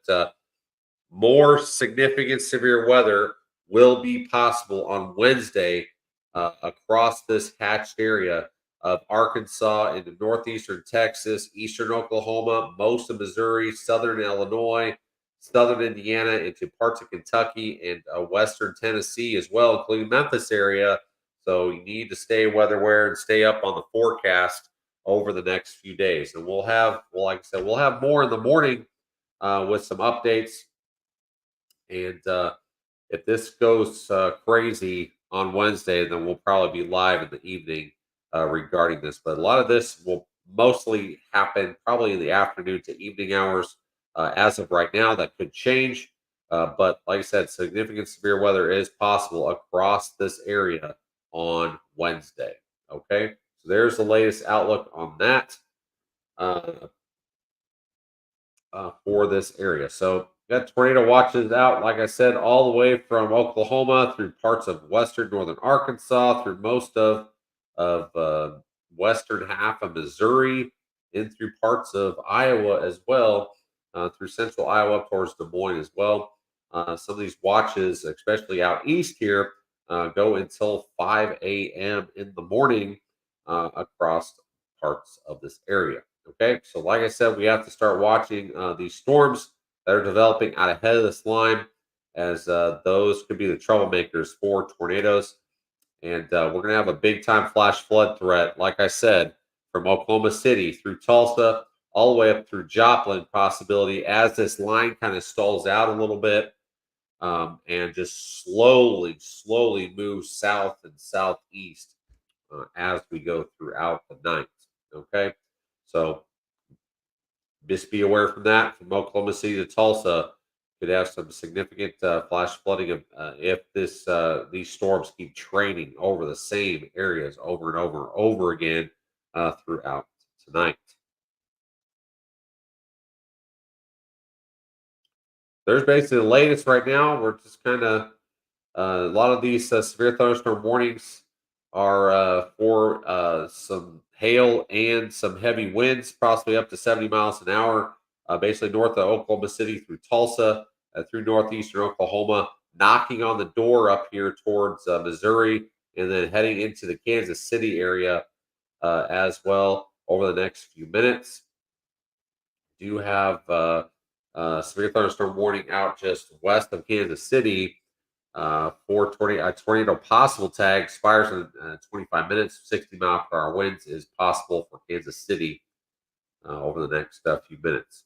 more significant severe weather will be possible on Wednesday across this hatched area of Arkansas into northeastern Texas, eastern Oklahoma, most of Missouri, southern Illinois, southern Indiana, into parts of Kentucky and western Tennessee as well, including Memphis area. So you need to stay weather aware and stay up on the forecast over the next few days. And we'll have, well, like I said, we'll have more in the morning with some updates. And if this goes crazy on Wednesday, then we'll probably be live in the evening regarding this. But a lot of this will mostly happen probably in the afternoon to evening hours. As of right now, that could change. But like I said, significant severe weather is possible across this area on Wednesday. Okay, so there's the latest outlook on that. Uh, for this area. So got tornado watches out, like I said, all the way from Oklahoma through parts of western northern Arkansas, through most of western half of Missouri, in through parts of Iowa as well, through central Iowa up towards Des Moines as well. Some of these watches, especially out east here, go until 5 a.m. in the morning across parts of this area. Okay, so like I said, we have to start watching these storms that are developing out ahead of this line, as those could be the troublemakers for tornadoes. And we're going to have a big time flash flood threat, like I said, from Oklahoma City through Tulsa, all the way up through Joplin, possibility as this line kind of stalls out a little bit and just slowly moves south and southeast as we go throughout the night. Okay. So just be aware from that. From Oklahoma City to Tulsa, could have some significant flash flooding if these storms keep training over the same areas over and over and over again throughout tonight. There's basically the latest right now. We're just kind of a lot of these severe thunderstorm warnings are for some hail and some heavy winds, possibly up to 70 miles an hour, basically north of Oklahoma City through Tulsa, through northeastern Oklahoma, knocking on the door up here towards Missouri, and then heading into the Kansas City area as well over the next few minutes. Do have severe thunderstorm warning out just west of Kansas City for tornado possible tag expires in 25 minutes. 60-mile-per-hour winds is possible for Kansas City over the next few minutes.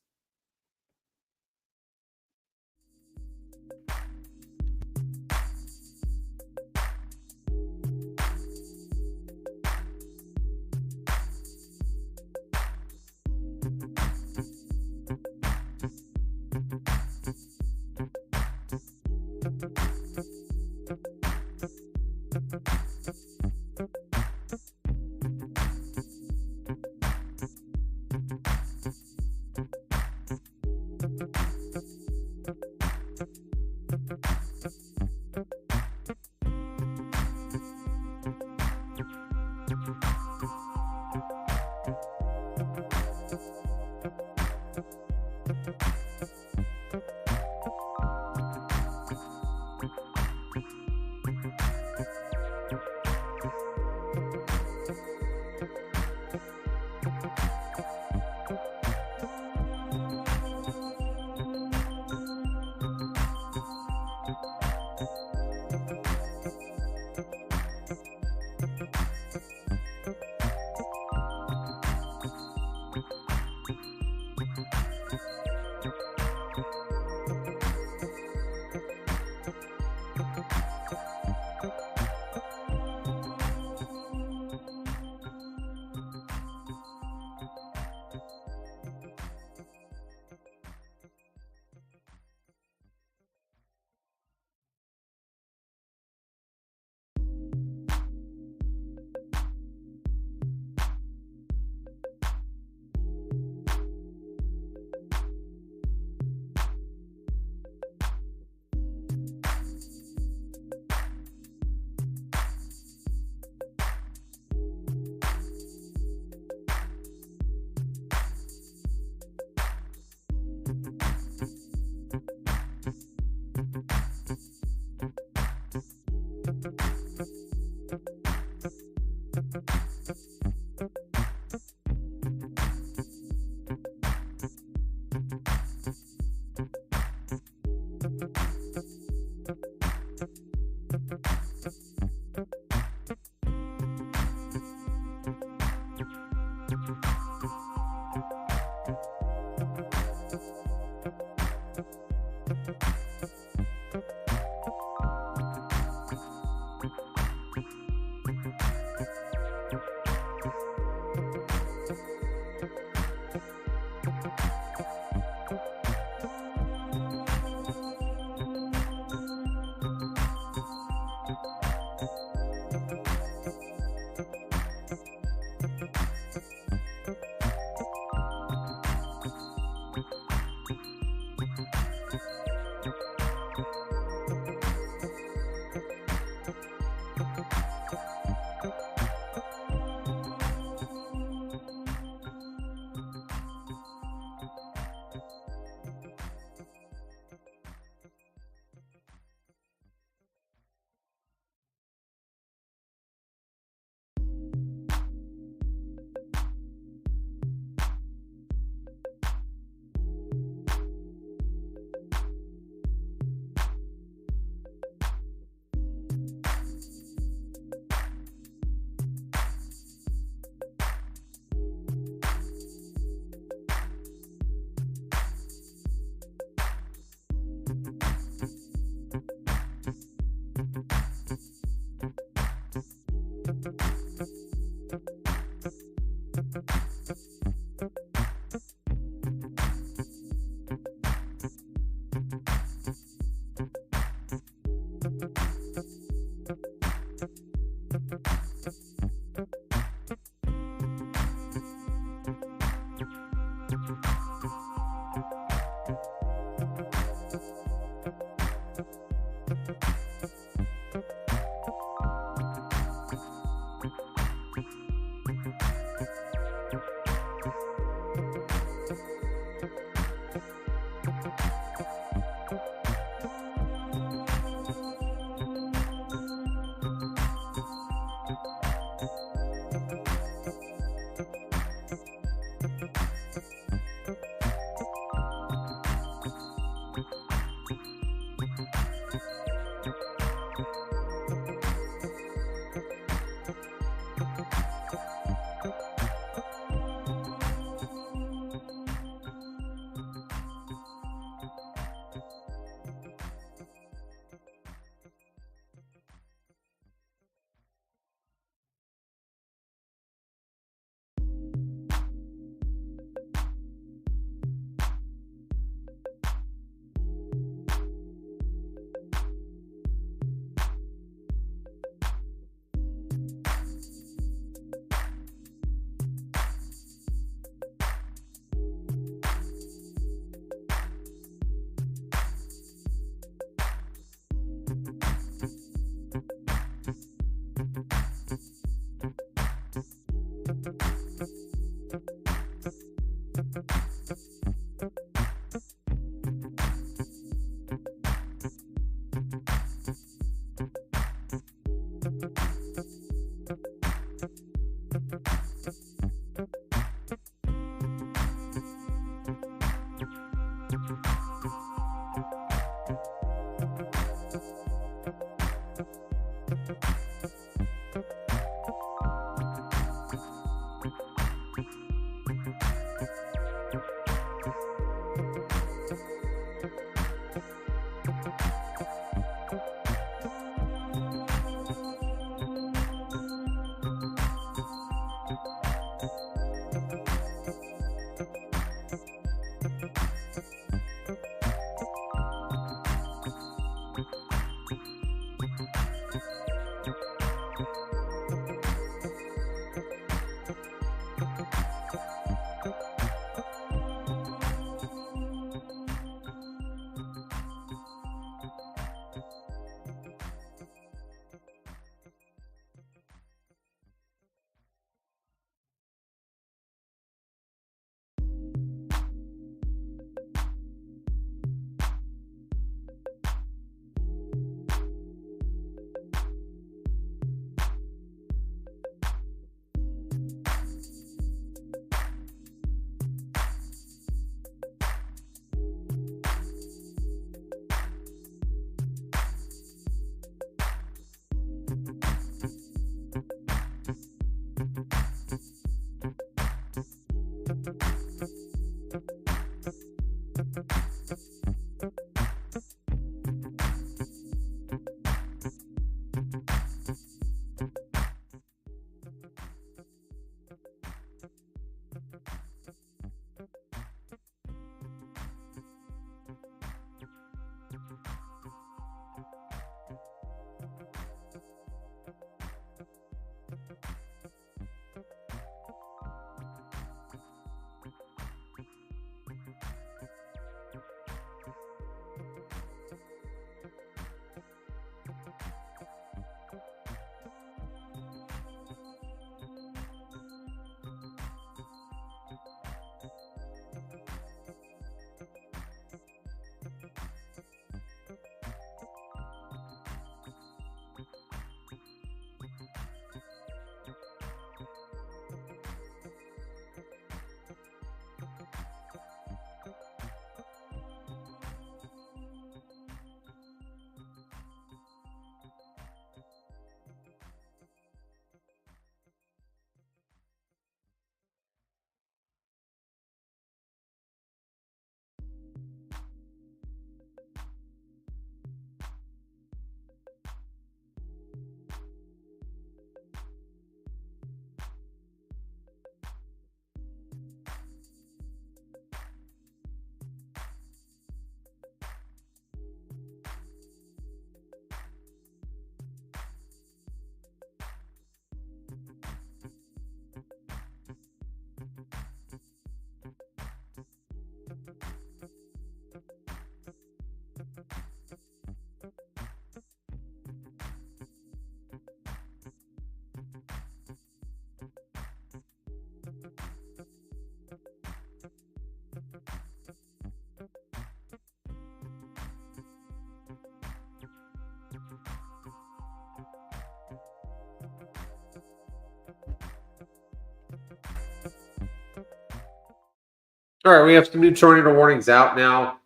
All right, we have some new tornado warnings out now.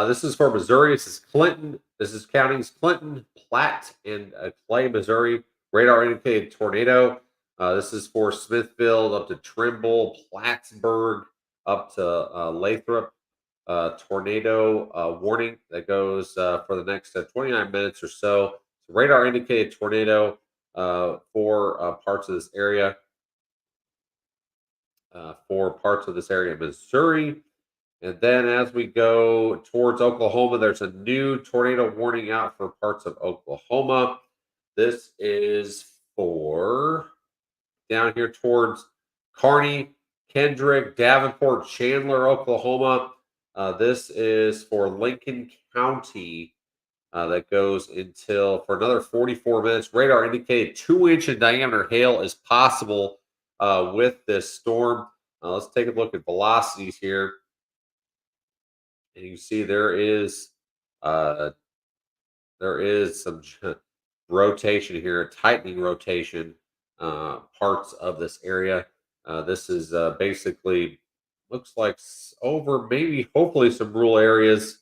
This is for Missouri. This is Clinton. This is counties Clinton, Platte, and Clay, Missouri. Radar indicated tornado. This is for Smithfield up to Trimble, Plattsburgh up to Lathrop. Tornado warning that goes for the next 29 minutes or so. Radar indicated tornado for parts of this area. For parts of this area in Missouri. And then as we go towards Oklahoma, there's a new tornado warning out for parts of Oklahoma. This is for down here towards Kearney, Kendrick, Davenport, Chandler, Oklahoma. This is for Lincoln County. That goes until for another 44 minutes. Radar indicated 2-inch in diameter hail is possible with this storm. Let's take a look at velocities here. And you see uh, there is some rotation here, tightening rotation parts of this area. This is basically looks like over maybe hopefully some rural areas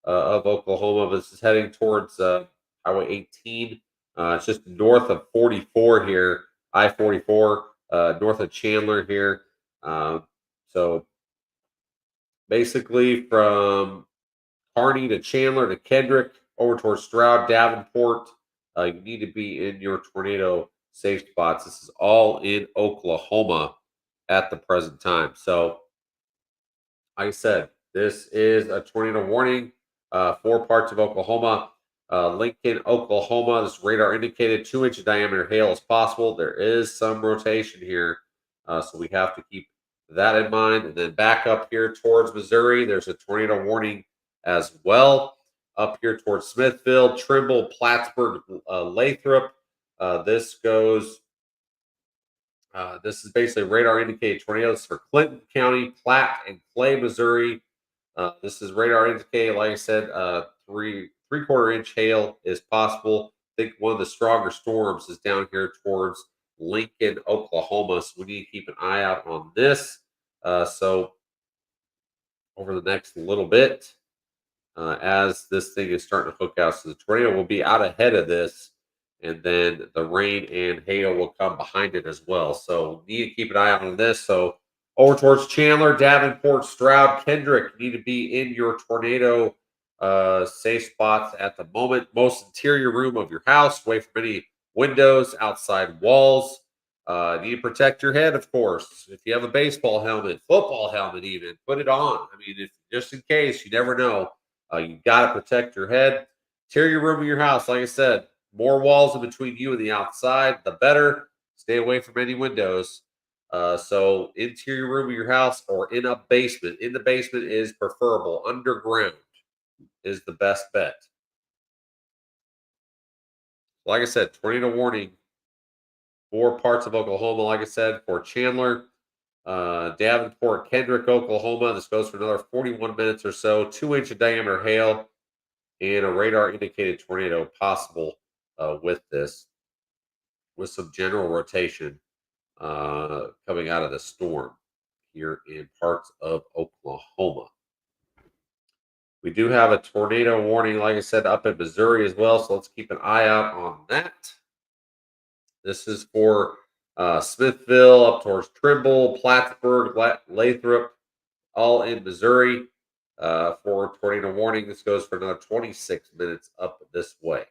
of Oklahoma. This is heading towards Highway 18. It's just north of 44 here, I-44, north of Chandler here. So basically from Kearney to Chandler to Kendrick over towards Stroud, Davenport, you need to be in your tornado safe spots. This is all in Oklahoma at the present time. So, like I said, this is a tornado warning for parts of Oklahoma. Lincoln, Oklahoma, this radar indicated 2-inch diameter hail is possible. There is some rotation here, so we have to keep that in mind. And then back up here towards Missouri, there's a tornado warning as well. Up here towards Smithfield, Trimble, Plattsburgh, Lathrop. This goes. This is basically radar indicated tornadoes for Clinton County, Platte, and Clay, Missouri. This is radar indicated, like I said, three-quarter inch hail is possible. I think one of the stronger storms is down here towards Lincoln, Oklahoma. So we need to keep an eye out on this. So over the next little bit, as this thing is starting to hook out, so the tornado will be out ahead of this, and then the rain and hail will come behind it as well. So need to keep an eye out on this. So over towards Chandler, Davenport, Stroud, Kendrick need to be in your tornado safe spots at the moment. Most interior room of your house, away from any windows, outside walls. Need to protect your head, of course. If you have a baseball helmet, football helmet, even put it on. I mean, if just in case, you never know. You got to protect your head. Interior room of your house, like I said, more walls in between you and the outside, the better. Stay away from any windows. So interior room of your house or in a basement. In the basement is preferable. Underground is the best bet. Like I said, tornado warning for parts of Oklahoma. Like I said, for Chandler, Davenport, Kendrick, Oklahoma. This goes for another 41 minutes or so. 2-inch in diameter hail and a radar indicated tornado possible with this, with some general rotation coming out of the storm here in parts of Oklahoma. We do have a tornado warning, like I said, up in Missouri as well. So let's keep an eye out on that. This is for Smithville up towards Trimble, Plattsburgh, Lathrop, all in Missouri for tornado warning. This goes for another 26 minutes up this way.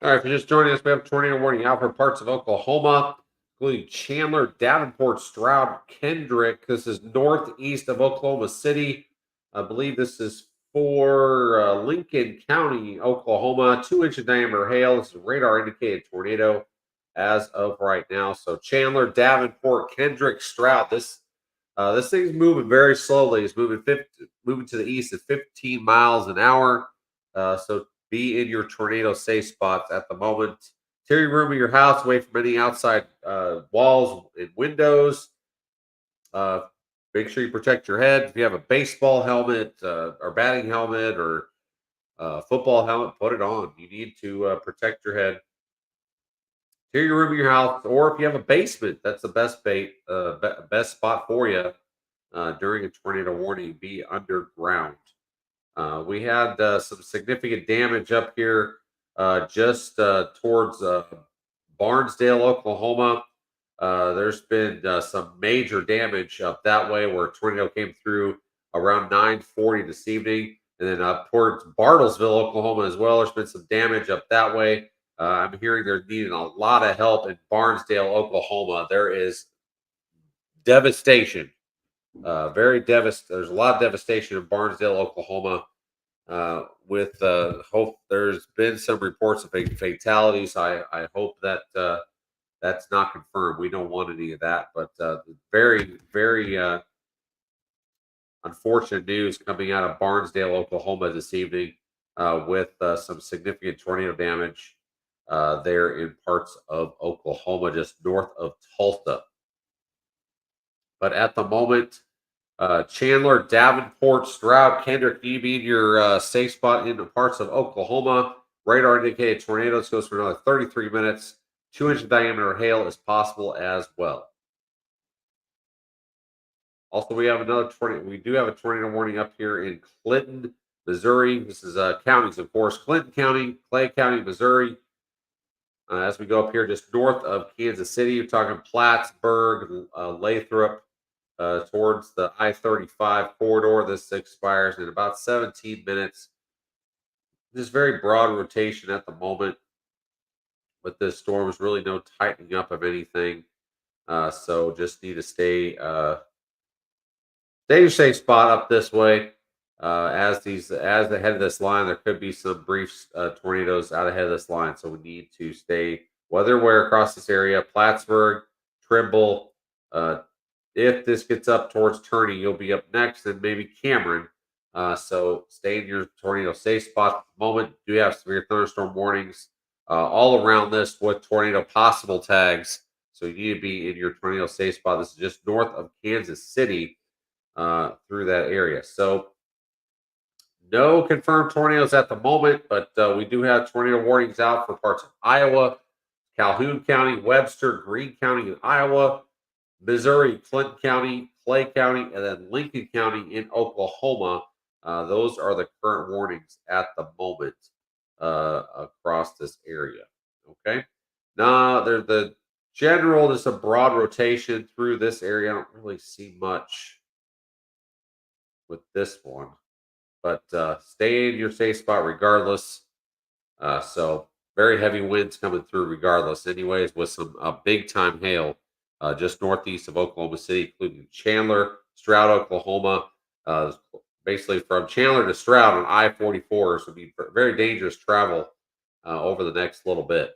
All right, if you're just joining us, we have a tornado warning out for parts of Oklahoma, including Chandler, Davenport, Stroud, Kendrick. This is northeast of Oklahoma City. I believe this is for Lincoln County, Oklahoma. 2 inch diameter hail. This is radar indicated tornado as of right now. So Chandler, Davenport, Kendrick, Stroud. This thing's moving very slowly. It's moving to the east at 15 miles an hour. So be in your tornado safe spots at the moment. Clear your room of your house away from any outside walls and windows. Uh, Make sure you protect your head. If you have a baseball helmet or batting helmet or football helmet, put it on. You need to protect your head. Clear your room of your house, or if you have a basement, that's the best spot for you during a tornado warning. Be underground. We had some significant damage up here just towards Barnesdale, Oklahoma. There's been some major damage up that way where a tornado came through around 9:40 this evening, and then up towards Bartlesville, Oklahoma as well. There's been some damage up that way. I'm hearing they're needing a lot of help in Barnesdale, Oklahoma. There is devastation, very devastating. There's a lot of devastation in Barnesdale, Oklahoma. With hope, there's been some reports of fatalities. I hope that that's not confirmed. We don't want any of that, but very, very unfortunate news coming out of Barnesdale, Oklahoma this evening with some significant tornado damage there in parts of Oklahoma, just north of Tulsa. But at the moment, Chandler, Davenport, Stroud, Kendrick, you be in your safe spot in the parts of Oklahoma. Radar indicated tornadoes goes for another 33 minutes. 2-inch diameter hail is possible as well. Also, we have another tornado. We do have a tornado warning up here in Clinton, Missouri. This is counties, of course. Clinton County, Clay County, Missouri. As we go up here just north of Kansas City, you're talking Plattsburgh, Lathrop, towards the I-35 corridor. This expires in about 17 minutes. Just very broad rotation at the moment with this storm. There's really no tightening up of anything. So just need to stay your safe spot up this way. As ahead of this line, there could be some brief tornadoes out ahead of this line. So we need to stay weather aware across this area. Plattsburgh, Trimble, if this gets up towards Turney, you'll be up next, and maybe Cameron. So stay in your tornado safe spot at the moment. Do have severe thunderstorm warnings all around this with tornado possible tags. So you need to be in your tornado safe spot. This is just north of Kansas City through that area. So no confirmed tornadoes at the moment, but we do have tornado warnings out for parts of Iowa, Calhoun County, Webster, Greene County in Iowa, Missouri, Clinton County, Clay County, and then Lincoln County in Oklahoma. Those are the current warnings at the moment across this area. Okay. Now, there's the general, there's a broad rotation through this area. I don't really see much with this one, but stay in your safe spot regardless. So, very heavy winds coming through regardless, anyways, with some big time hail just northeast of Oklahoma City, including Chandler, Stroud, Oklahoma. Basically, from Chandler to Stroud on I-44, so it'll be very dangerous travel over the next little bit.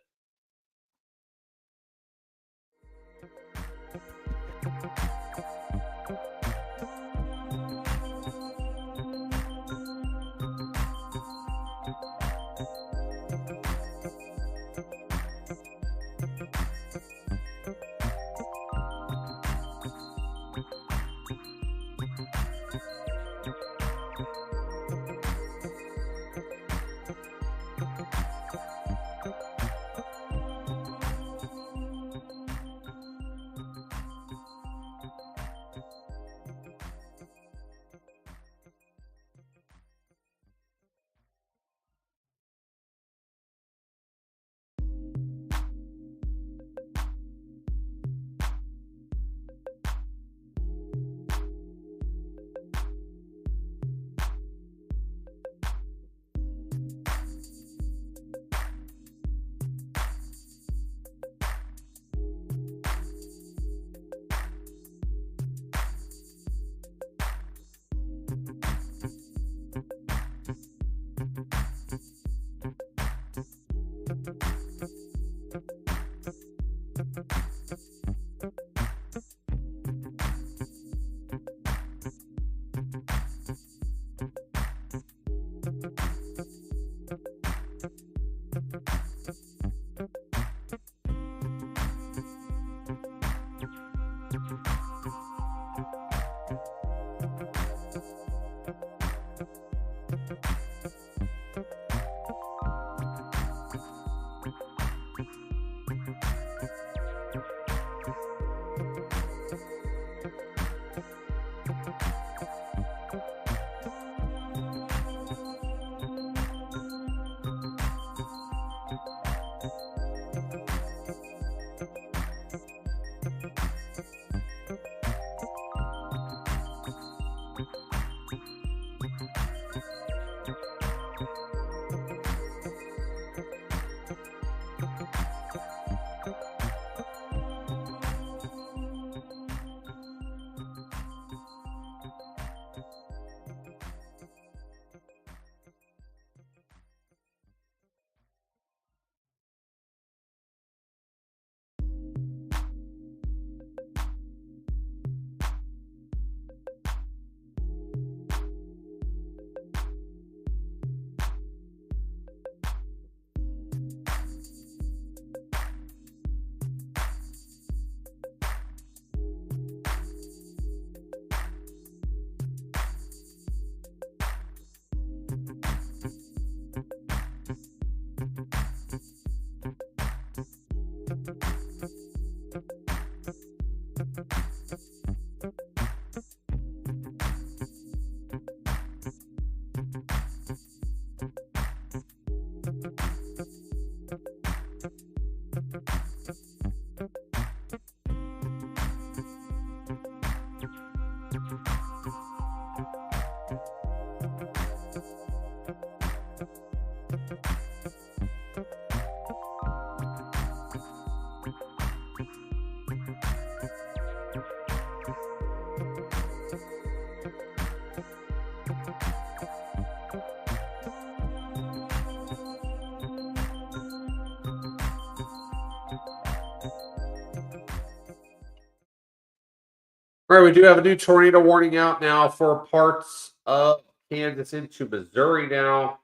All right, we do have a new tornado warning out now for parts of Kansas into Missouri now.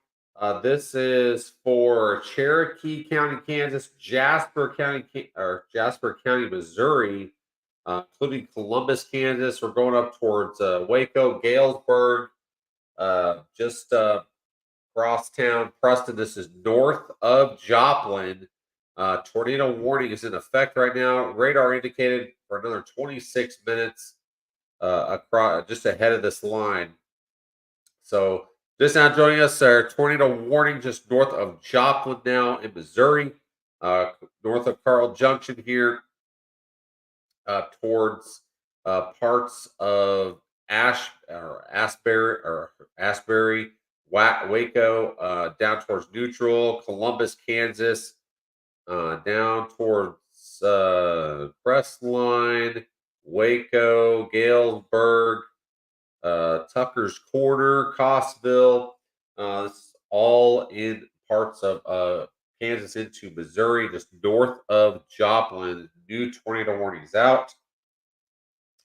This is for Cherokee County, Kansas, Jasper County, Missouri, including Columbus, Kansas. We're going up towards Waco, Galesburg, just Crosstown, Preston. This is north of Joplin. Tornado warning is in effect right now. Radar indicated for another 26 minutes across just ahead of this line. So just now joining us, our tornado warning just north of Joplin now in Missouri, north of Carl Junction here, towards parts of Asbury, Waco, down towards Neutral, Columbus, Kansas, down towards Crestline, Waco, Galesburg, Tucker's Corner, Costville. This is all in parts of Kansas into Missouri, just north of Joplin. New tornado warnings out.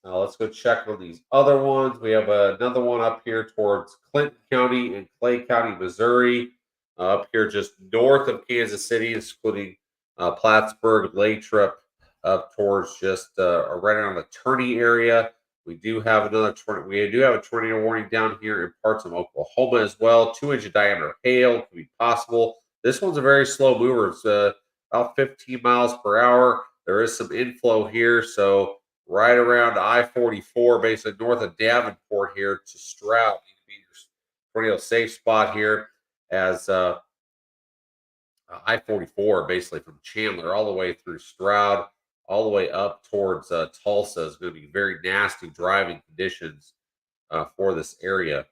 Let's go check on these other ones. We have another one up here towards Clinton County and Clay County, Missouri. Up here just north of Kansas City, including Plattsburgh, Lathrop, up towards just right around the Turney area. We do have another tornado. We do have a tornado warning down here in parts of Oklahoma as well. 2 inch diameter hail could be possible. This one's a very slow mover. It's about 15 miles per hour. There is some inflow here, so right around I-44, basically north of Davenport here to Stroud. You can be your tornado safe spot here as I-44, basically from Chandler all the way through Stroud, all the way up towards Tulsa is going to be very nasty driving conditions for this area.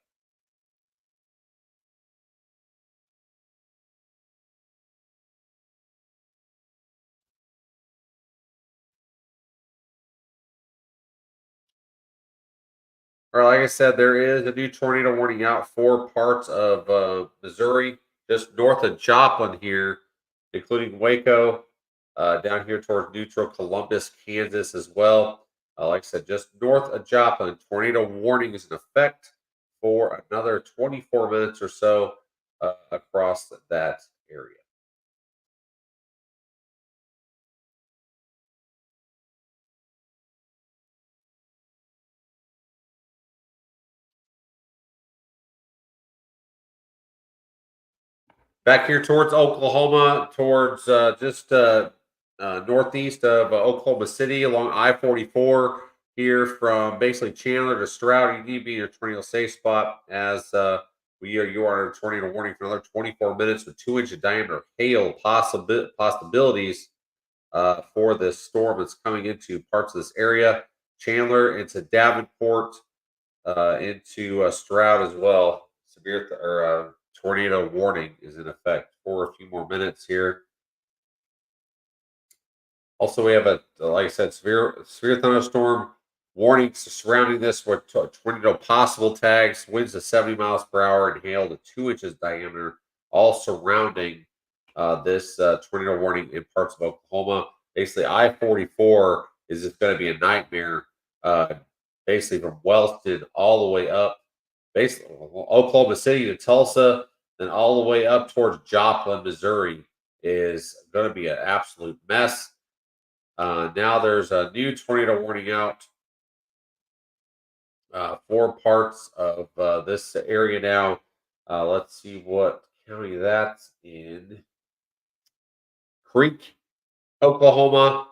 Or like I said, there is a new tornado warning out for parts of Missouri, just north of Joplin here, including Waco, down here towards Neutral, Columbus, Kansas as well. Like I said, just north of Joplin, tornado warning is in effect for another 24 minutes or so across that area. Back here towards Oklahoma, towards just northeast of Oklahoma City along I-44 here from basically Chandler to Stroud. You need to be in your tornado safe spot as you are in a tornado warning for another 24 minutes with 2 inch diameter hail possibilities for this storm that's coming into parts of this area. Chandler into Davenport, into Stroud as well. Tornado warning is in effect for a few more minutes here. Also, we have like I said, severe thunderstorm warnings surrounding this with tornado possible tags, winds to 70 miles per hour, and hail to 2 inches diameter, all surrounding this tornado warning in parts of Oklahoma. Basically, I-44 is just going to be a nightmare. Basically, from Wellston all the way up, basically Oklahoma City to Tulsa, then all the way up towards Joplin, Missouri, is going to be an absolute mess. Now there's a new tornado warning out for parts of this area now. Let's see what county that's in. Creek, Oklahoma,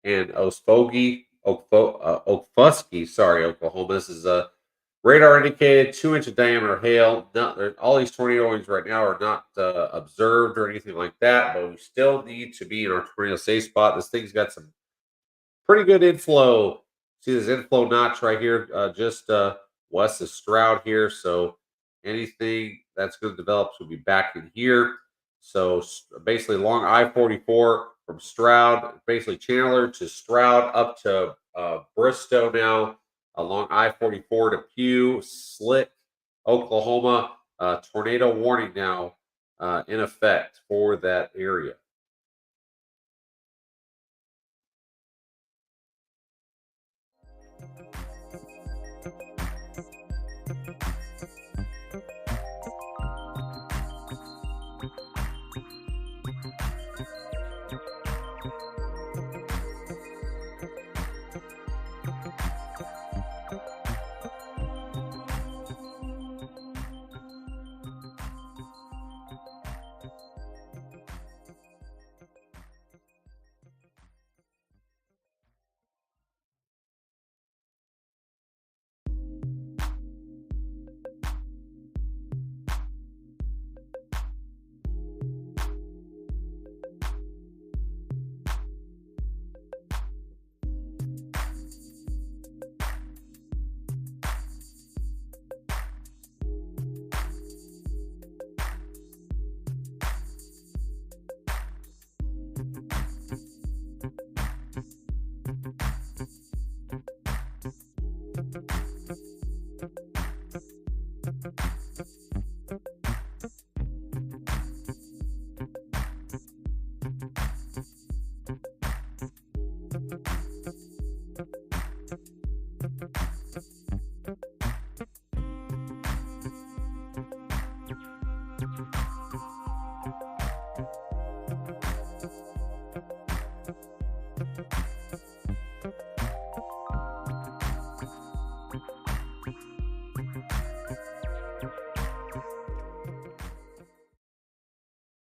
and Okfuskee, sorry, Oklahoma. This is a radar indicated 2 inch diameter hail. All these tornado warnings right now are not observed or anything like that, but we still need to be in our tornado safe spot. This thing's got some pretty good inflow See this inflow notch right here, just west of Stroud here. So anything that's going to develop will be back in here. So basically, along I-44 from Stroud, basically Chandler to Stroud up to Bristow now, along I-44 to Pew, Slick, Oklahoma. Tornado warning now in effect for that area.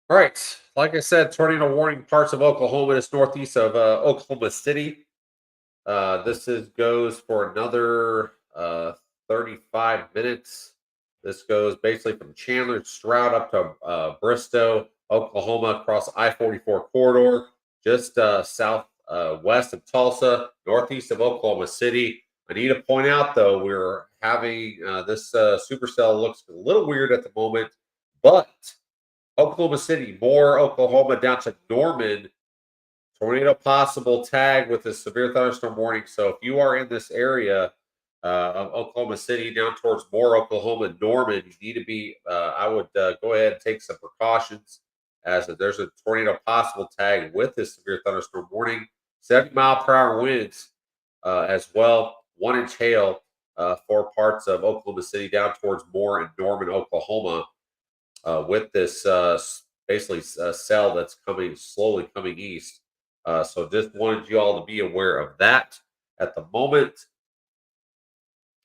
All right. Like I said, tornado warning parts of Oklahoma. It's northeast of Oklahoma City. This is goes for another 35 minutes. This goes basically from Chandler, Stroud up to Bristow, Oklahoma, across I-44 corridor, just south west of Tulsa, northeast of Oklahoma City. I need to point out, though, we're having this supercell looks a little weird at the moment, but Oklahoma City, more Oklahoma down to Norman. Tornado possible tag with a severe thunderstorm warning. So if you are in this area of Oklahoma City down towards Moore, Oklahoma, Norman, you need to be. I would go ahead and take some precautions as there's a tornado possible tag with this severe thunderstorm warning. 70-mile-per-hour winds as well. 1 inch hail for parts of Oklahoma City down towards Moore and Norman, Oklahoma with this basically cell that's coming slowly coming east. So just wanted you all to be aware of that at the moment.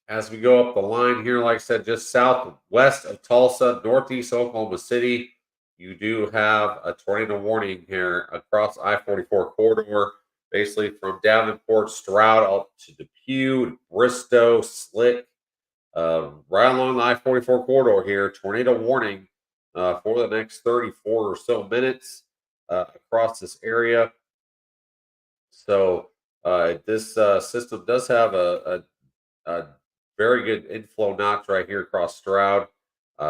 As we go up the line here, like I said, just southwest of Tulsa, northeast Oklahoma City, you do have a tornado warning here across I-44 corridor, basically from Davenport, Stroud up to Depew, Bristow, Slick, right along the I-44 corridor here. Tornado warning for the next 34 or so minutes across this area. So this system does have a very good inflow notch right here across Stroud.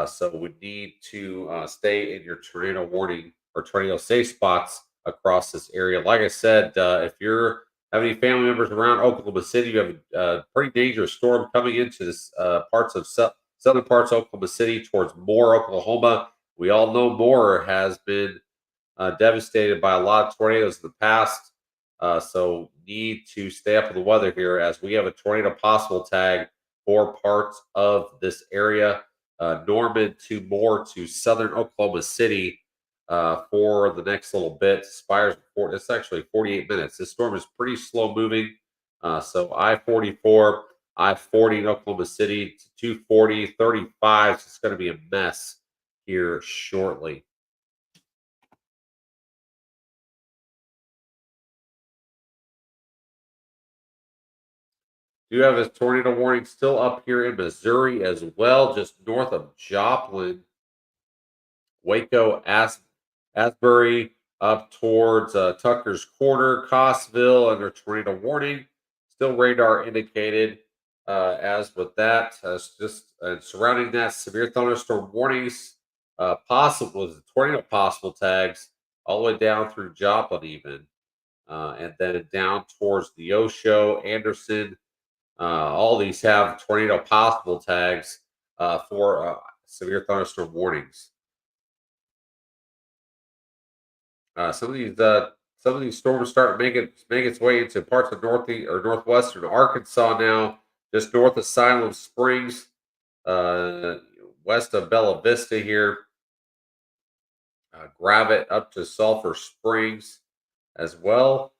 So we need to stay in your tornado warning or tornado safe spots across this area. Like I said, if you're have any family members around Oklahoma City, you have a pretty dangerous storm coming into this parts of southern parts of Oklahoma City towards Moore, Oklahoma. We all know Moore has been devastated by a lot of tornadoes in the past. So need to stay up with the weather here as we have a tornado possible tag for parts of this area. Norman to Moore to southern Oklahoma City for the next little bit. Spires, it's actually 48 minutes. This storm is pretty slow moving. So I-44, I-40 in Oklahoma City to 240, 35. It's going to be a mess here shortly. Do have a tornado warning still up here in Missouri as well, just north of Joplin, Waco, Asbury, up towards Tucker's Corner, Costville under tornado warning. still radar indicated. As with that, just surrounding that, severe thunderstorm warnings, possible tornado possible tags all the way down through Joplin, even, and then down towards the Osho, Anderson. All these have tornado possible tags for severe thunderstorm warnings. Some of these storms start make its way into parts of northeast or northwestern Arkansas now, just north of Siloam Springs, uh, west of Bella Vista here. Gravette up to Sulphur Springs as well.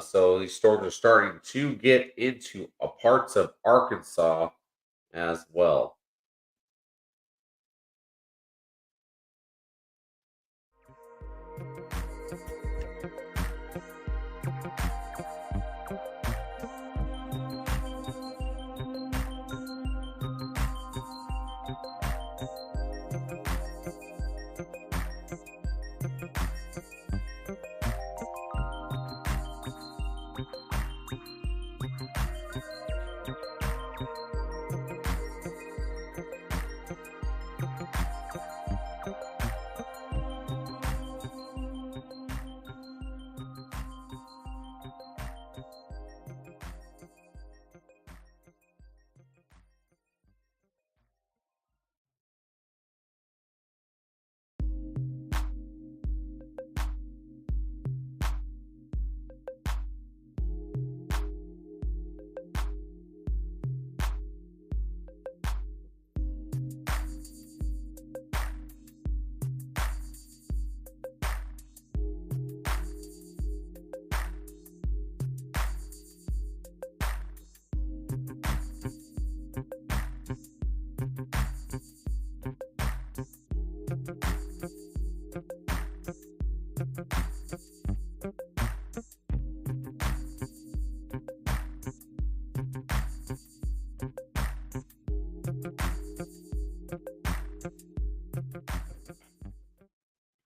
So these storms are starting to get into parts of Arkansas as well.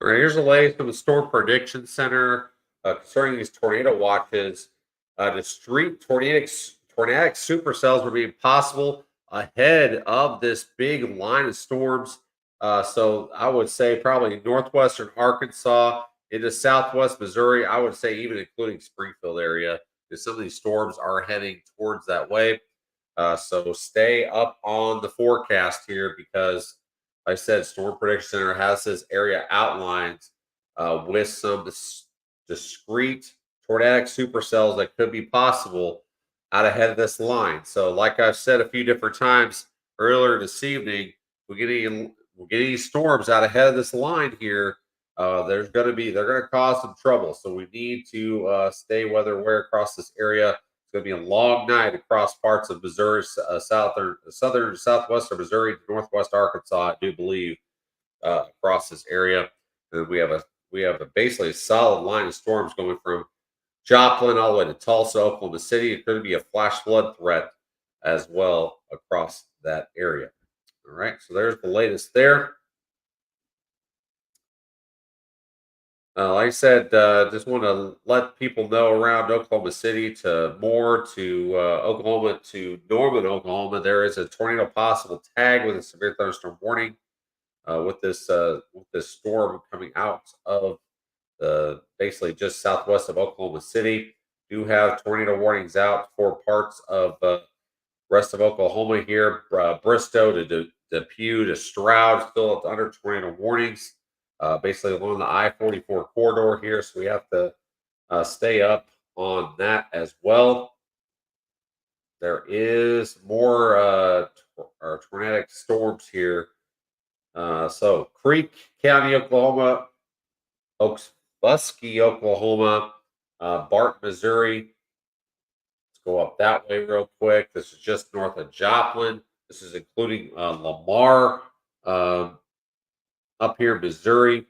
All right, here's the latest from the Storm Prediction Center concerning these tornado watches. Discrete tornadic supercells were being possible ahead of this big line of storms. So I would say probably northwestern Arkansas into southwest Missouri. I would say even including Springfield area, because some of these storms are heading towards that way. So stay up on the forecast here because like I said, Storm Prediction Center has this area outlined with some discrete tornadic supercells that could be possible out ahead of this line. So, like I've said a few different times earlier this evening, we're getting storms out ahead of this line here. They're going to cause some trouble. So we need to stay weather aware across this area. It's going to be a long night across parts of Missouri, southern, southwestern Missouri, northwest Arkansas. I do believe across this area, and we have a basically a solid line of storms going from Joplin all the way to Tulsa, Oklahoma City. It's going to be a flash flood threat as well across that area. All right, so there's the latest there. Like I said, just want to let people know around Oklahoma City to Oklahoma to Norman, Oklahoma. There is a tornado possible tag with a severe thunderstorm warning with this storm coming out of basically just southwest of Oklahoma City. Do have tornado warnings out for parts of rest of Oklahoma here, Bristow to Depew to Stroud, still under tornado warnings, basically along the I-44 corridor here. So we have to stay up on that as well. There is more tornadic storms here. So Creek County, Oklahoma, Oksbusky, Oklahoma, Bart, Missouri. Let's go up that way real quick. This is just north of Joplin. This is including Lamar up here in Missouri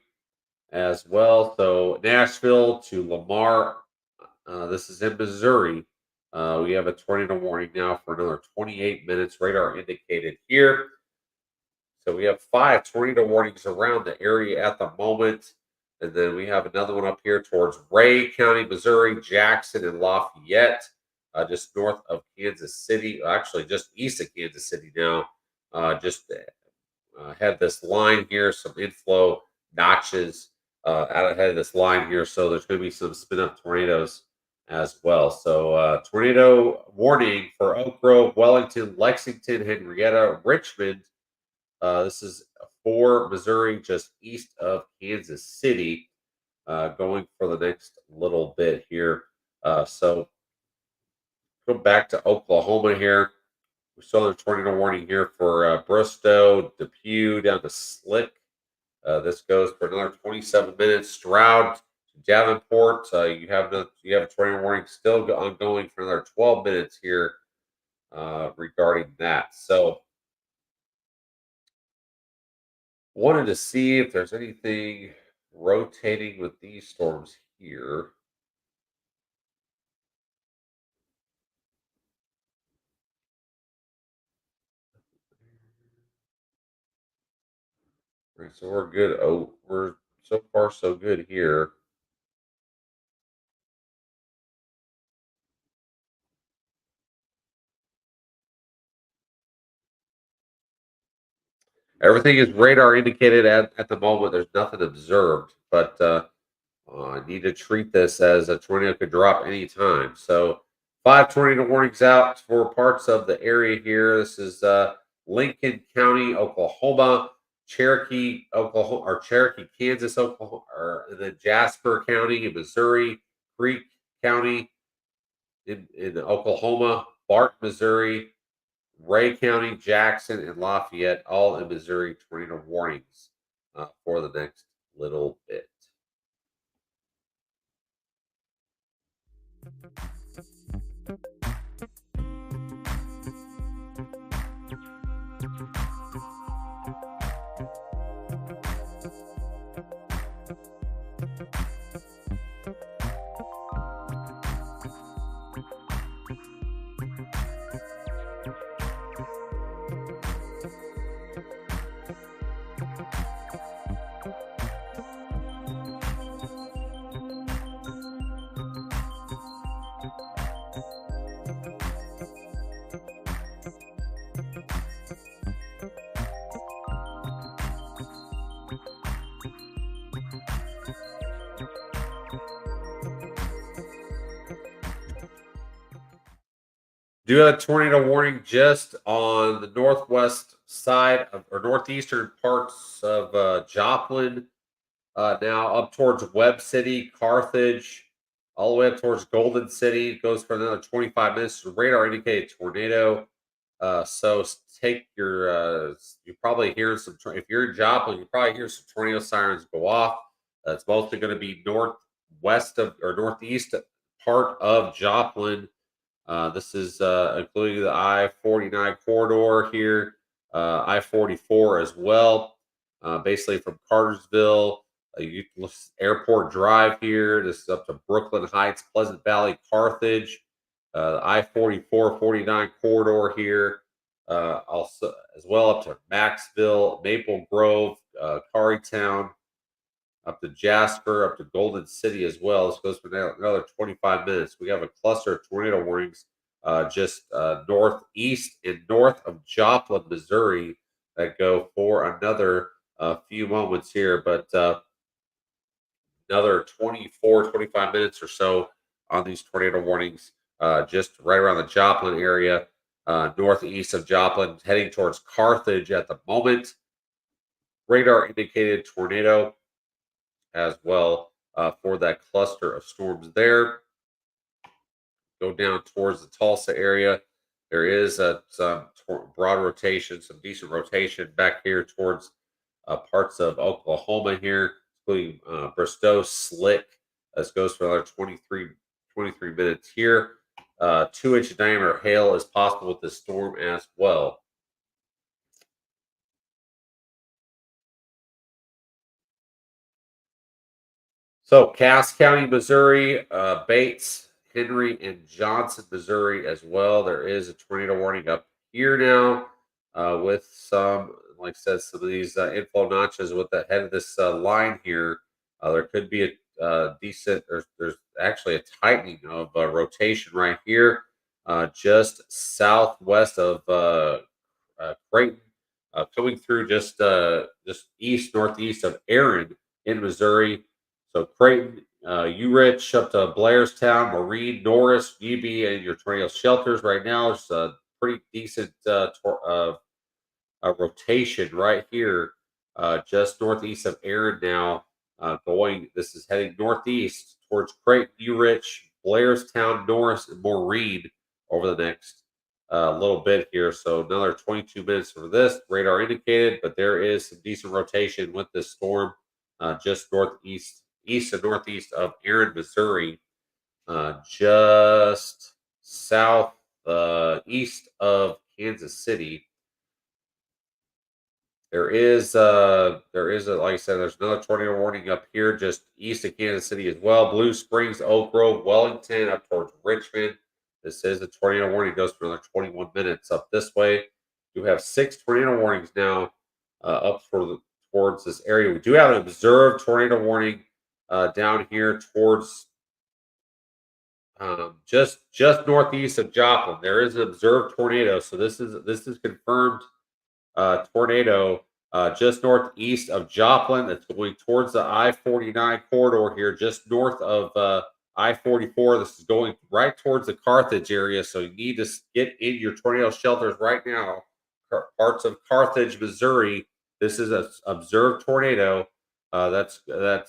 as well. So Nashville to Lamar. This is in Missouri. We have a tornado warning now for another 28 minutes. Radar indicated here. So we have 5 tornado warnings around the area at the moment. And then we have another one up here towards Ray County, Missouri, Jackson, and Lafayette. just north of Kansas City, actually just east of Kansas City now. Just had this line here, some inflow notches out ahead of this line here. So there's going to be some spin up tornadoes as well. So tornado warning for Oak Grove, Wellington, Lexington, Henrietta, Richmond. This is for Missouri, just east of Kansas City, going for the next little bit here. So go back to Oklahoma here. We saw the tornado warning here for Bristow, Depew down to Slick. This goes for another 27 minutes. Stroud, Davenport. You have a tornado warning still ongoing for another 12 minutes here regarding that. So wanted to see if there's anything rotating with these storms here. All right, so we're good. Oh, we're so far so good here. Everything is radar indicated at the moment. There's nothing observed, but I need to treat this as a tornado could drop anytime. So, 5 tornado warnings out for parts of the area here. This is Lincoln County, Oklahoma, Cherokee, Oklahoma, or Cherokee, Kansas, Oklahoma, or then Jasper County in Missouri, Creek County in Oklahoma, Bart, Missouri, Ray County, Jackson, and Lafayette, all in Missouri, tornado warnings for the next little bit. Do have a tornado warning just on the northwest side of, or northeastern parts of Joplin. Now up towards Webb City, Carthage, all the way up towards Golden City. It goes for another 25 minutes. The radar indicated tornado. Take your. You probably hear some. If you're in Joplin, you probably hear some tornado sirens go off. It's mostly going to be northwest of or northeast part of Joplin. This is including the I-49 corridor here, I-44 as well. Basically from Cartersville, Airport Drive here. This is up to Brooklyn Heights, Pleasant Valley, Carthage. I-44, 49 corridor here. Also, as well up to Maxville, Maple Grove, Carytown, up to Jasper, up to Golden City as well. This goes for another 25 minutes. We have a cluster of tornado warnings just northeast and north of Joplin, Missouri, that go for another few moments here, but another 24, 25 minutes or so on these tornado warnings, just right around the Joplin area, northeast of Joplin, heading towards Carthage at the moment. Radar indicated tornado as well for that cluster of storms there. Go down towards the Tulsa area. There is some broad rotation, some decent rotation back here towards parts of Oklahoma here, including Bristow, Slick. This goes for another 23 minutes here. 2-inch diameter hail is possible with this storm as well. So Cass County, Missouri, Bates, Henry, and Johnson, Missouri as well. There is a tornado warning up here now with some, like I said, some of these inflow notches with the head of this line here. There could be a decent, there's actually a tightening of rotation right here. just southwest of Creighton, coming through just east northeast of Erin in Missouri. So Creighton, Rich up to Blairstown, Marine, Norris, UB, and your tornado shelters right now. It's a pretty decent rotation right here, just northeast of Erin now. This is heading northeast towards Creighton, Rich, Blairstown, Norris, and Maureen over the next little bit here. So another 22 minutes for this radar indicated, but there is some decent rotation with this storm just east and northeast of Erin, Missouri, just south east of Kansas City. There is like I said, there's another tornado warning up here just east of Kansas City as well. Blue Springs, Oak Grove, Wellington, up towards Richmond. This is a tornado warning. It goes for another 21 minutes up this way. You have 6 tornado warnings now towards this area. We do have an observed tornado warning down here towards just northeast of Joplin. There is an observed tornado, so this is confirmed tornado just northeast of Joplin. That's going towards the I-49 corridor here, just north of I-44. This is going right towards the Carthage area, so you need to get in your tornado shelters right now. Parts of Carthage, Missouri. This is an observed tornado. That's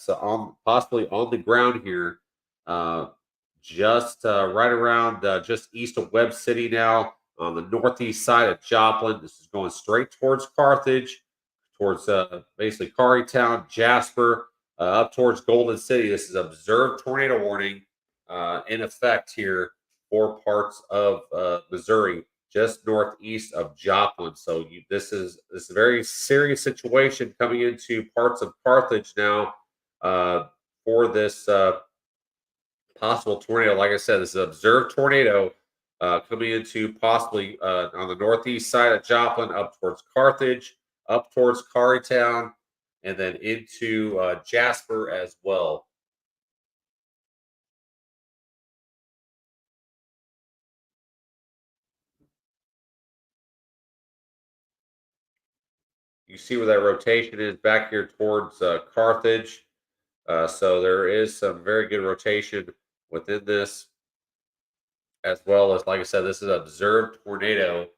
on possibly on the ground here, uh, just right around just east of Webb City now on the northeast side of Joplin. This is going straight towards Carthage, towards basically Carytown, Jasper, up towards Golden City. This is observed tornado warning in effect here for parts of Missouri, just northeast of Joplin. So this is a very serious situation coming into parts of Carthage now for this possible tornado. Like I said, this is an observed tornado coming into possibly on the northeast side of Joplin, up towards Carthage, up towards Carytown, and then into Jasper as well. You see where that rotation is back here towards Carthage. So there is some very good rotation within this, as well as, like I said, this is an observed tornado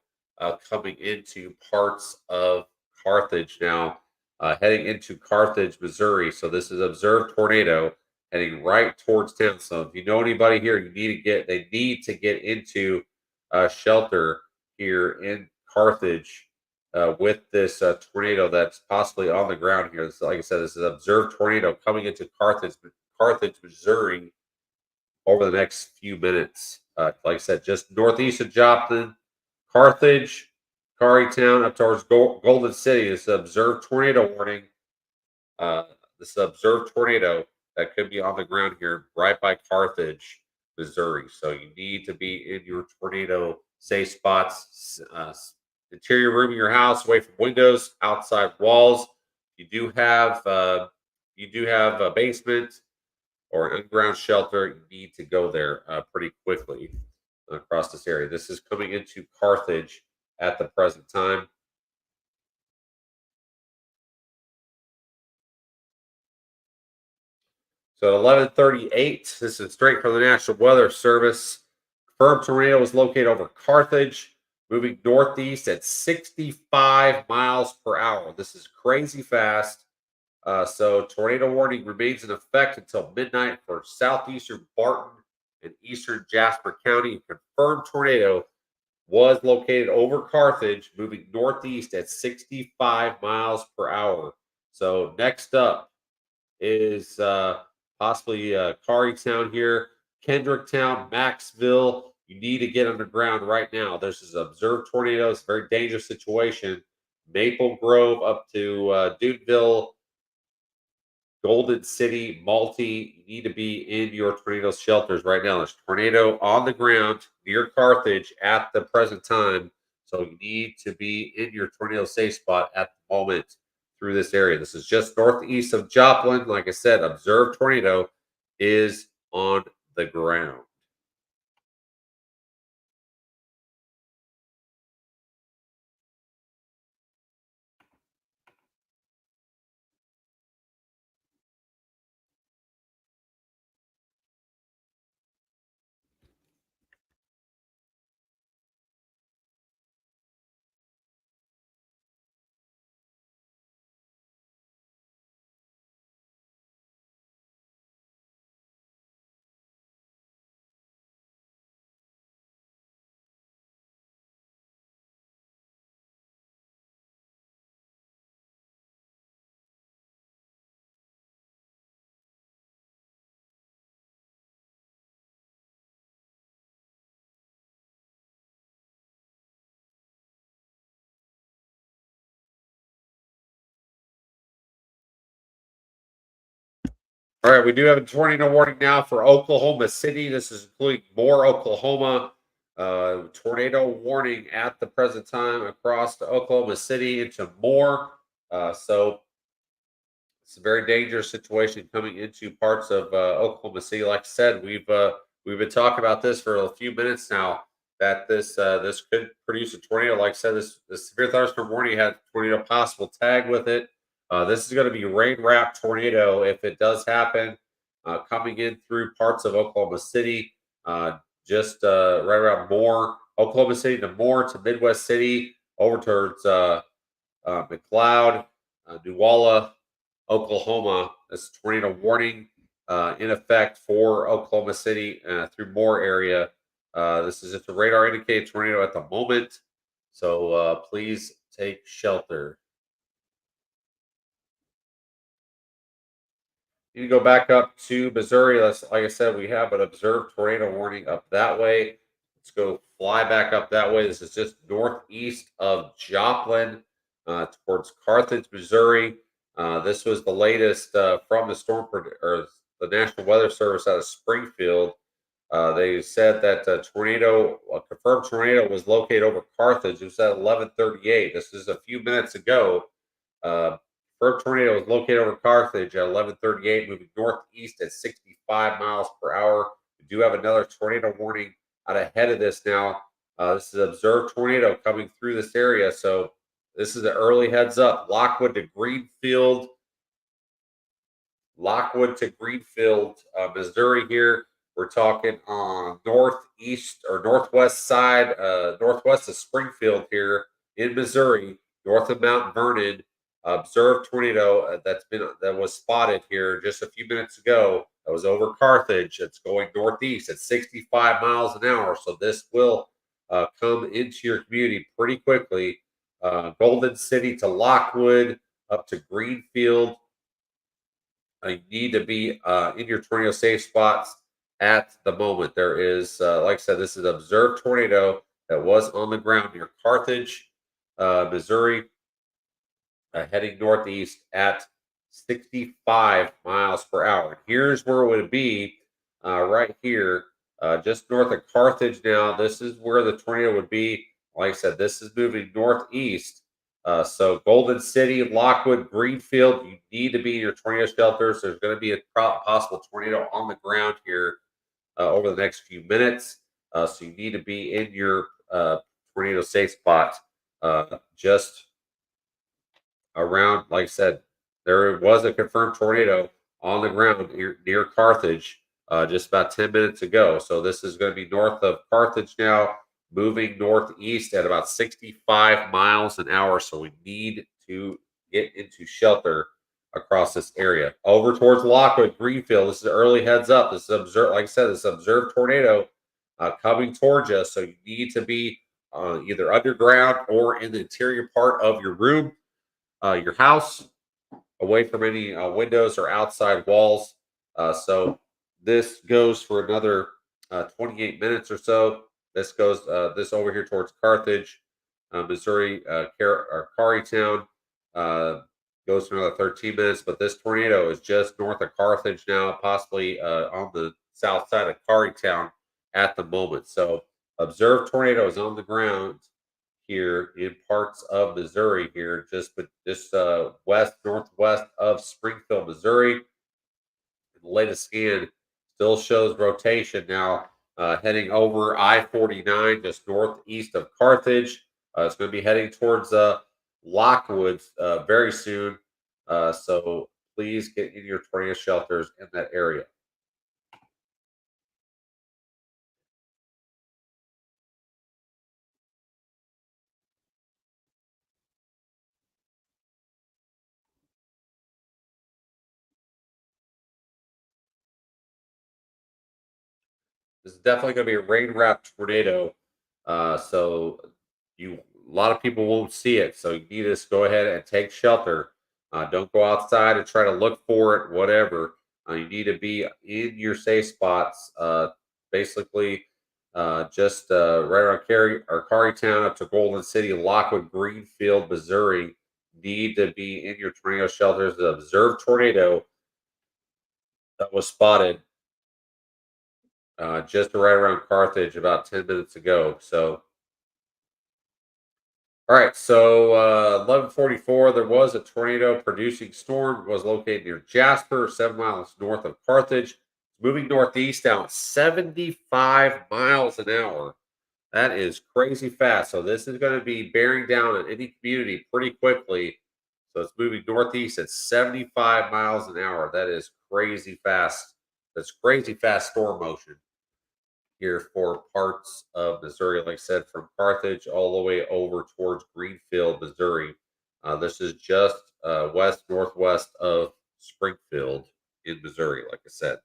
coming into parts of Carthage now, heading into Carthage, Missouri. So this is observed tornado heading right towards town. So if you know anybody here, they need to get into shelter here in Carthage with this tornado that's possibly on the ground here. So like I said, this is an observed tornado coming into Carthage, Missouri over the next few minutes. Like I said, just northeast of Joplin, Carthage, Carytown, up towards Golden City. This is an observed tornado warning. Uh, this is an observed tornado that could be on the ground here right by Carthage, Missouri. So you need to be in your tornado safe spots. Interior room of your house, away from windows, outside walls. You do have a basement or an underground shelter. You need to go there pretty quickly across this area. This is coming into Carthage at the present time. So at 11:38, this is straight from the National Weather Service. Confirmed tornado is located over Carthage, moving northeast at 65 miles per hour. This is crazy fast. So tornado warning remains in effect until midnight for southeastern Barton and eastern Jasper County. Confirmed tornado was located over Carthage, moving northeast at 65 miles per hour. So next up is possibly Carytown here, Kendricktown, Maxville. You need to get underground right now. This is observed tornado. It's a very dangerous situation. Maple Grove up to Dudeville, Golden City, Malty. You need to be in your tornado shelters right now. There's a tornado on the ground near Carthage at the present time. So you need to be in your tornado safe spot at the moment through this area. This is just northeast of Joplin. Like I said, observed tornado is on the ground. All right, we do have a tornado warning now for Oklahoma City. This is including Moore, Oklahoma. Tornado warning at the present time across to Oklahoma City into Moore. So it's a very dangerous situation coming into parts of Oklahoma City. Like I said, we've been talking about this for a few minutes now. That this could produce a tornado. Like I said, this severe thunderstorm warning had tornado possible tag with it. This is going to be rain wrapped tornado if it does happen, coming in through parts of Oklahoma City, just right around Moore, Oklahoma City to Moore to Midwest City, over towards McLeod, Newalla, Oklahoma. This tornado warning in effect for Oklahoma City through Moore area. This is just a radar indicated tornado at the moment. So please take shelter. You can go back up to Missouri. Like I said, we have an observed tornado warning up that way. Let's go fly back up that way. This is just northeast of Joplin towards Carthage, Missouri. This was the latest from the or the National Weather Service out of Springfield. They said that a confirmed tornado was located over Carthage. It was at 11:38. This is a few minutes ago. Uh, First tornado was located over Carthage at 11:38, moving northeast at 65 miles per hour. We do have another tornado warning out ahead of this now. This is an observed tornado coming through this area, so this is an early heads up. Lockwood to Greenfield, Missouri. Here we're talking on northeast or northwest side, northwest of Springfield here in Missouri, north of Mount Vernon. Observed tornado that was spotted here just a few minutes ago. That was over Carthage. It's going northeast at 65 miles an hour. So this will come into your community pretty quickly. Golden City to Lockwood, up to Greenfield. You need to be in your tornado safe spots at the moment. There is, like I said, this is an observed tornado that was on the ground near Carthage, Missouri, heading northeast at 65 miles per hour. Here's where it would be right here, just north of Carthage now. This is where the tornado would be. Like I said, this is moving northeast. So Golden City, Lockwood, Greenfield, you need to be in your tornado shelters. There's going to be a possible tornado on the ground here over the next few minutes. So you need to be in your tornado safe spot. Just around, like I said, there was a confirmed tornado on the ground near Carthage just about 10 minutes ago. So this is going to be north of Carthage now, moving northeast at about 65 miles an hour. So we need to get into shelter across this area. Over towards Lockwood, Greenfield. This is early heads up. This is observed, like I said, this observed tornado coming towards us. So you need to be either underground or in the interior part of your room, your house, away from any windows or outside walls. So this goes for another 28 minutes or so. This goes this over here towards Carthage, Missouri, or Carytown. Goes for another 13 minutes, but this tornado is just north of Carthage now, possibly on the south side of Carytown at the moment. So observed tornadoes on the ground here in parts of Missouri here, just west northwest of Springfield, Missouri. The latest scan still shows rotation now, heading over I-49 just northeast of Carthage. It's going to be heading towards Lockwood very soon. So please get in your tornado shelters in that area. This is definitely going to be a rain wrapped tornado. So a lot of people won't see it. So you need to just go ahead and take shelter. Don't go outside and try to look for it, whatever. You need to be in your safe spots. Basically, just right around Carytown up to Golden City, Lockwood, Greenfield, Missouri. Need to be in your tornado shelters. The observed tornado that was spotted just right around Carthage about 10 minutes ago. So, all right. So, 11:44, there was a tornado producing storm. It was located near Jasper, 7 miles north of Carthage. Moving northeast now at 75 miles an hour. That is crazy fast. So this is going to be bearing down on any community pretty quickly. So it's moving northeast at 75 miles an hour. That is crazy fast. That's crazy fast storm motion here for parts of Missouri. Like I said, from Carthage all the way over towards Greenfield, Missouri. This is just west northwest of Springfield in Missouri. Like I said.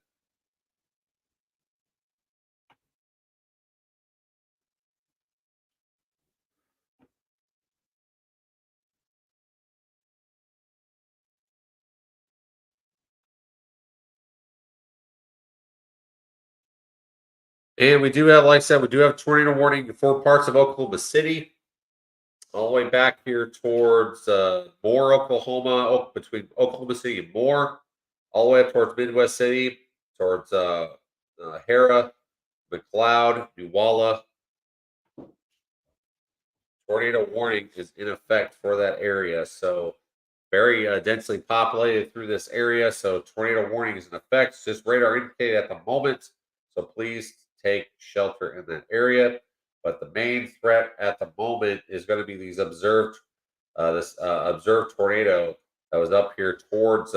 And we do have, like I said, we do have tornado warning in 4 parts of Oklahoma City, all the way back here towards Moore, Oklahoma, between Oklahoma City and Moore, all the way up towards Midwest City, towards Hera, McLeod, Newalla. Tornado warning is in effect for that area. So very densely populated through this area. So tornado warning is in effect. It's just radar indicated at the moment. So please take shelter in that area. But the main threat at the moment is going to be these observed tornado that was up here towards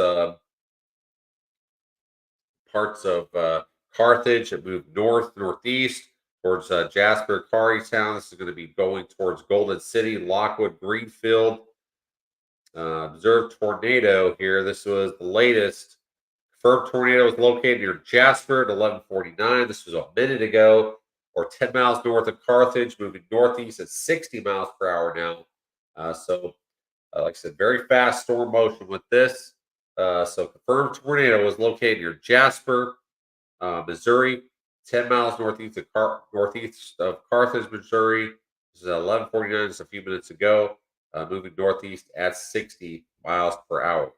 parts of Carthage. It moved northeast towards Jasper, Carytown. This is going to be going towards Golden City, Lockwood, Greenfield. Observed tornado here. This was the latest. Confirmed tornado was located near Jasper at 11:49. This was a minute ago, or 10 miles north of Carthage, moving northeast at 60 miles per hour now. Like I said, very fast storm motion with this. So confirmed tornado was located near Jasper, Missouri, 10 miles northeast of Carthage, Missouri. This is 11:49, just a few minutes ago, moving northeast at 60 miles per hour.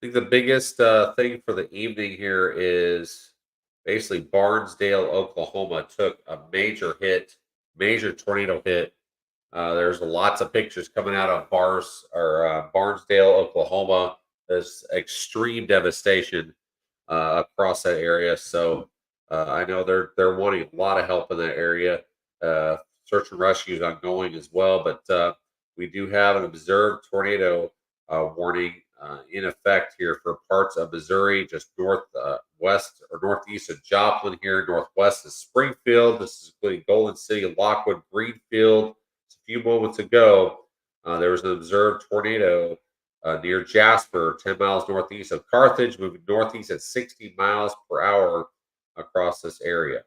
I think the biggest thing for the evening here is basically Barnesdale, Oklahoma took a major hit, major tornado hit. There's lots of pictures coming out of Barnesdale, Oklahoma. There's extreme devastation across that area. So I know they're wanting a lot of help in that area. Search and rescue is ongoing as well, but we do have an observed tornado warning in effect here for parts of Missouri, just west or northeast of Joplin here, northwest of Springfield. This is including Golden City, Lockwood, Greenfield. A few moments ago, there was an observed tornado near Jasper, 10 miles northeast of Carthage, moving northeast at 60 miles per hour across this area.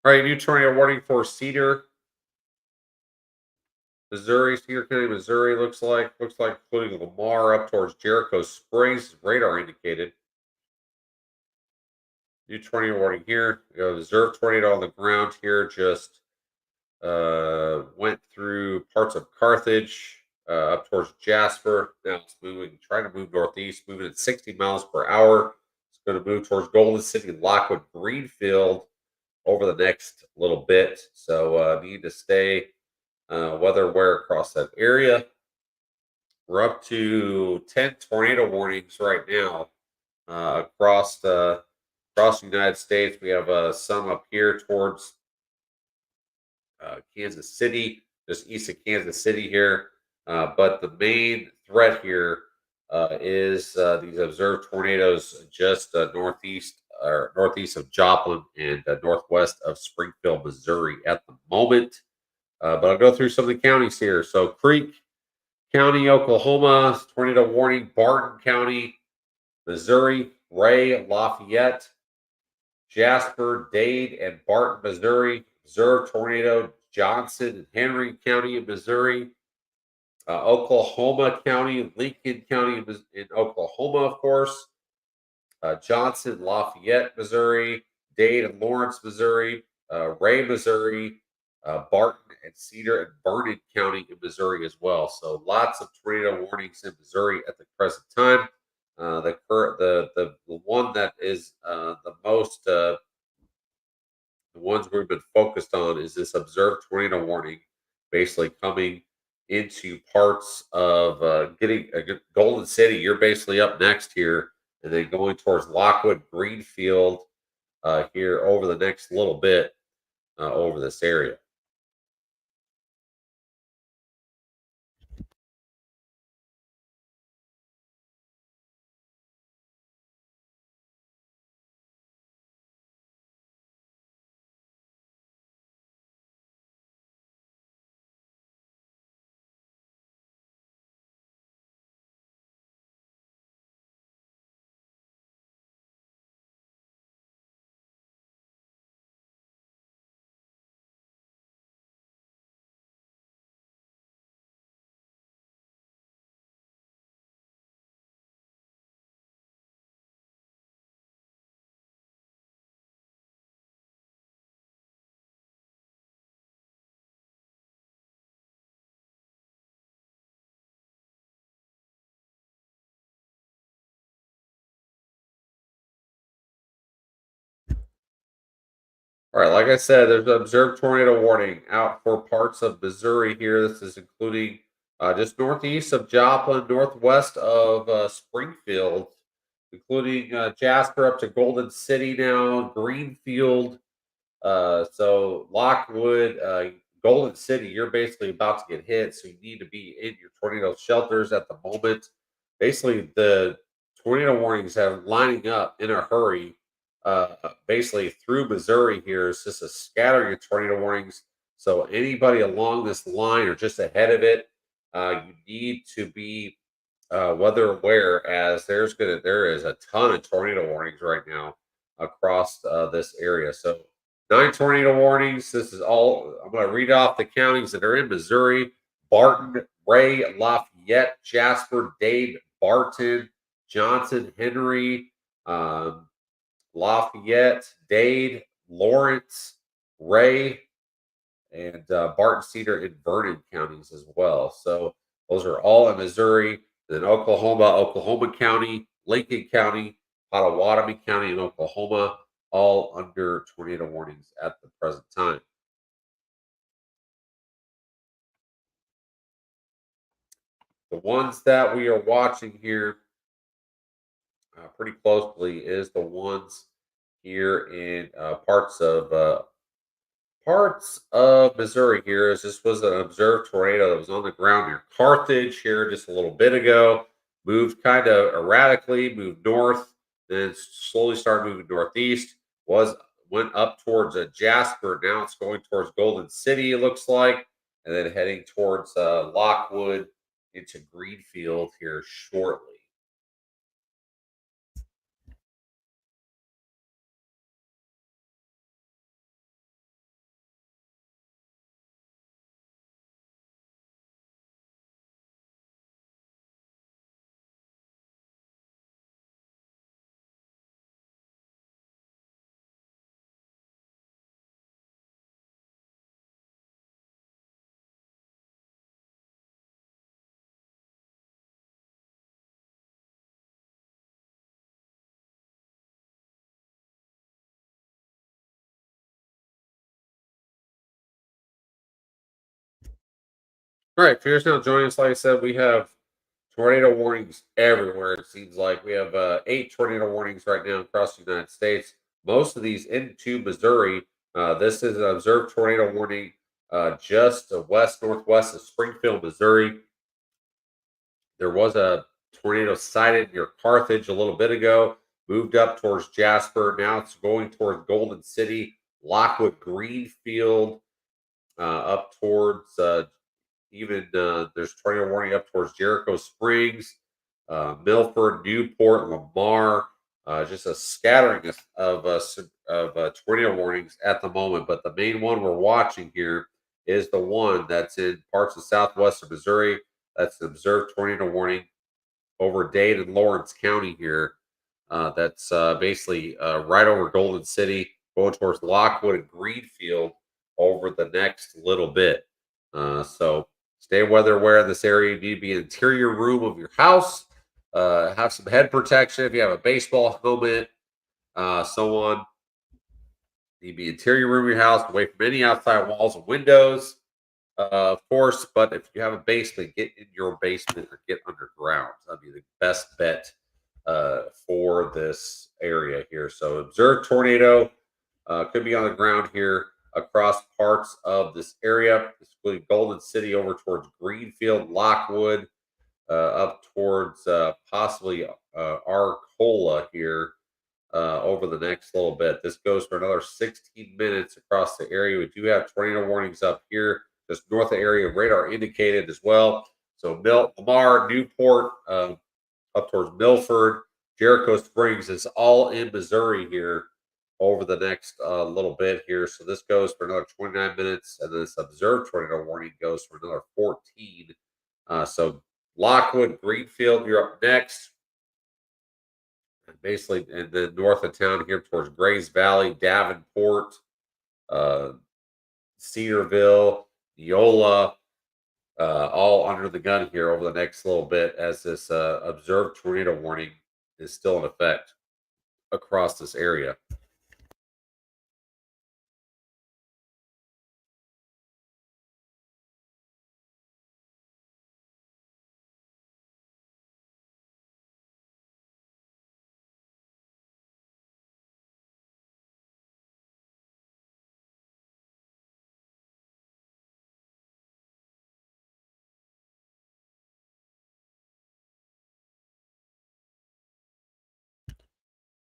All right, new tornado warning for Cedar, Missouri. Cedar County, Missouri looks like including Lamar up towards Jericho Springs, radar indicated. New tornado warning here. We have observed tornado on the ground here. Just went through parts of Carthage up towards Jasper. Now it's moving, trying to move northeast, moving at 60 miles per hour. It's going to move towards Golden City, Lockwood, Greenfield over the next little bit. So need to stay weather aware across that area. We're up to 10 tornado warnings right now across the United States. We have some up here towards Kansas City, just east of Kansas City here. But the main threat here is these observed tornadoes just northeast or northeast of Joplin and northwest of Springfield, Missouri at the moment. But I'll go through some of the counties here. So Creek County, Oklahoma, tornado warning. Barton County, Missouri, Ray, Lafayette, Jasper, Dade, and Barton, Missouri. Observed tornado. Johnson and Henry County in Missouri. Oklahoma County, Lincoln County in Oklahoma, of course. Johnson, Lafayette, Missouri. Dade and Lawrence, Missouri. Ray, Missouri. Barton and Cedar and Vernon County in Missouri as well. So lots of tornado warnings in Missouri at the present time. The one that is the most the ones we've been focused on is this observed tornado warning, basically coming into parts of getting Golden City. You're basically up next here, and then going towards Lockwood, Greenfield here over the next little bit over this area. All right, like I said, there's an observed tornado warning out for parts of Missouri here. This is including just northeast of Joplin, northwest of Springfield, including Jasper up to Golden City now, Greenfield. So Lockwood, Golden City, you're basically about to get hit, so you need to be in your tornado shelters at the moment. Basically, the tornado warnings have lining up in a hurry. Basically through Missouri here is just a scattering of tornado warnings. So anybody along this line or just ahead of it, you need to be weather aware as there is a ton of tornado warnings right now across this area. So 9 tornado warnings. This is all. I'm going to read off the counties that are in Missouri: Barton, Ray, Lafayette, Jasper, Dade, Barton, Johnson, Henry, um, Lafayette, Dade, Lawrence, Ray, and Barton, Cedar, and Vernon counties as well. So those are all in Missouri. Then Oklahoma County, Lincoln County, Pottawatomie County in Oklahoma, all under tornado warnings at the present time. The ones that we are watching here pretty closely is the ones here in parts of Missouri here. As this was an observed tornado that was on the ground near Carthage here just a little bit ago. Moved kind of erratically, moved north, then slowly started moving northeast. Was Went up towards Jasper. Now it's going towards Golden City. It looks like, and then heading towards Lockwood into Greenfield here shortly. All right, if you're just now joining us, like I said, we have tornado warnings everywhere. It seems like we have 8 tornado warnings right now across the United States. Most of these into Missouri. This is an observed tornado warning just west northwest of Springfield, Missouri. There was a tornado sighted near Carthage a little bit ago. Moved up towards Jasper. Now it's going towards Golden City, Lockwood, Greenfield, up towards even there's tornado warning up towards Jericho Springs, Milford, Newport, Lamar. Just a scattering of tornado warnings at the moment. But the main one we're watching here is the one that's in parts of southwestern Missouri. That's an observed tornado warning over Dade and Lawrence County here. That's basically right over Golden City, going towards Lockwood and Greenfield over the next little bit. So stay weather aware in this area. You need to be in the interior room of your house. Have some head protection if you have a baseball helmet, so on. You need to be interior room of your house, away from any outside walls and windows, of course. But if you have a basement, get in your basement or get underground. That'd be the best bet for this area here. So observed tornado could be on the ground here across parts of this area, including Golden City over towards Greenfield, Lockwood, up towards possibly Arcola here over the next little bit. This goes for another 16 minutes across the area. We do have tornado warnings up here, just north of area radar indicated as well. So Lamar, Newport, up towards Milford, Jericho Springs is all in Missouri here over the next little bit here. So this goes for another 29 minutes, and this observed tornado warning goes for another 14. So Lockwood, Greenfield, you're up next. And basically, in the north of town here towards Grays Valley, Davenport, uh, Cedarville, Neola, all under the gun here over the next little bit as this observed tornado warning is still in effect across this area.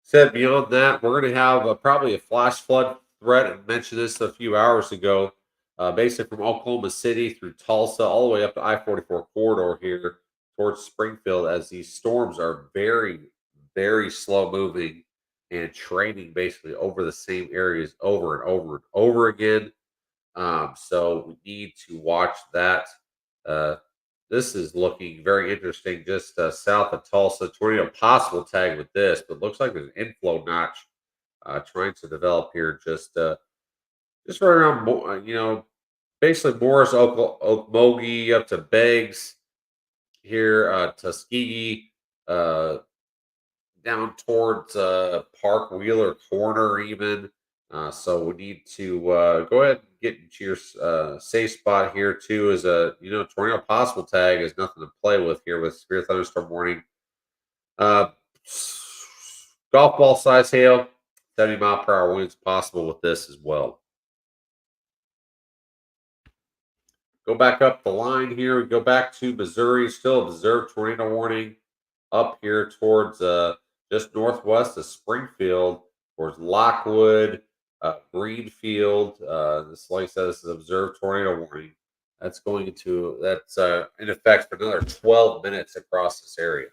Said beyond that, we're going to have probably a flash flood threat. I mentioned this a few hours ago, basically from Oklahoma City through Tulsa, all the way up to I-44 corridor here towards Springfield, as these storms are very, very slow moving and training basically over the same areas over and over and over again. So we need to watch that. Uh, this is looking very interesting. Just south of Tulsa, tornado possible tag with this, but looks like there's an inflow notch trying to develop here. Just right around, basically Morris, Okmulgee up to Beggs here, Tuskegee, uh, down towards Park Wheeler Corner, even. So we need to go ahead and get into your safe spot here too. Is a tornado possible tag is nothing to play with here with severe thunderstorm warning. Uh, golf ball size hail, 70-mile-per-hour winds possible with this as well. Go back up the line here. We go back to Missouri. Still observed tornado warning up here towards just northwest of Springfield, towards Lockwood, Greenfield. This, like I said, this is observed tornado warning. That's in effect for another 12 minutes across this area.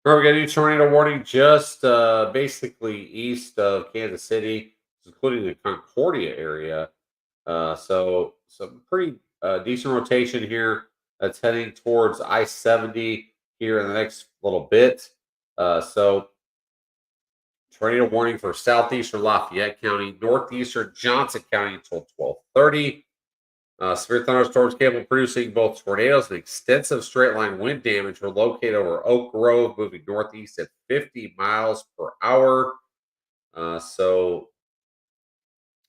All right, we got a new tornado warning just basically east of Kansas City, including the Concordia area. So some pretty decent rotation here that's heading towards I-70 here in the next little bit. So tornado warning for southeastern Lafayette County, northeastern Johnson County until 12:30. Severe thunderstorms capable of producing both tornadoes and extensive straight line wind damage were located over Oak Grove, moving northeast at 50 miles per hour. So,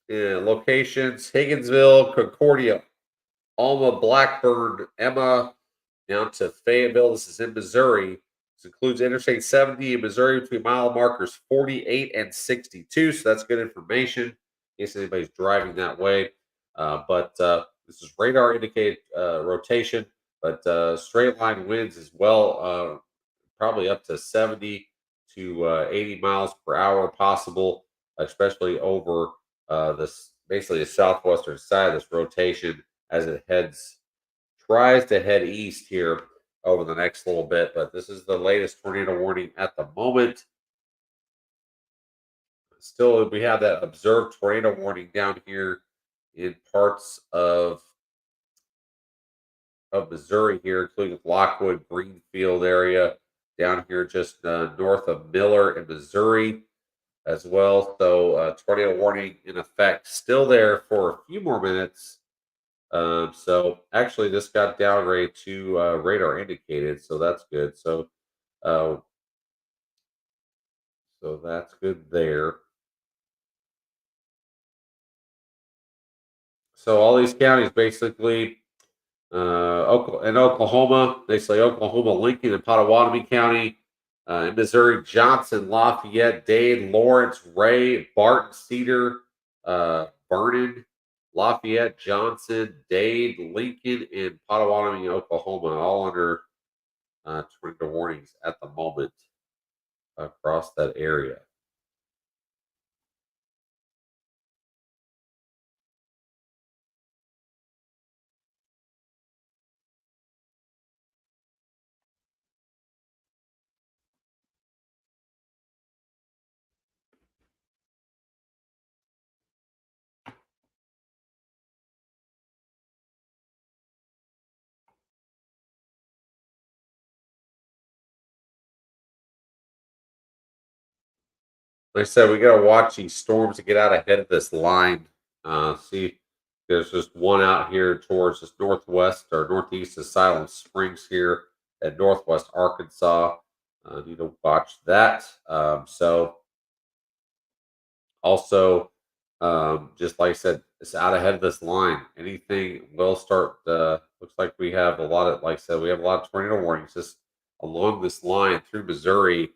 locations Higginsville, Concordia, Alma, Blackburn, Emma, down to Fayetteville. This is in Missouri. This includes Interstate 70 in Missouri between mile markers 48 and 62. So that's good information in case anybody's driving that way. But this is radar indicated rotation, but straight line winds as well, probably up to 70 to 80 miles per hour possible, especially over this basically the southwestern side of this rotation as it tries to head east here over the next little bit. But this is the latest tornado warning at the moment. Still, we have that observed tornado warning down here in parts of Missouri here, including Lockwood, Greenfield area, down here just north of Miller in Missouri as well. So tornado warning in effect, still there for a few more minutes. So actually, this got downgraded to radar indicated, so that's good. Uh, so that's good there. So all these counties basically, in Oklahoma, they say Oklahoma, Lincoln, and Pottawatomie County. In Missouri, Johnson, Lafayette, Dade, Lawrence, Ray, Barton, Cedar, Vernon, Lafayette, Johnson, Dade, Lincoln, and Pottawatomie, Oklahoma, all under tornado warnings at the moment across that area. Like I said, we gotta watch these storms to get out ahead of this line. See, there's just one out here towards this northwest or northeast of Silent Springs here at northwest Arkansas. Need to watch that. Also, just like I said, it's out ahead of this line. Anything will start. Looks like we have a lot of, like I said, we have a lot of tornado warnings just along this line through Missouri.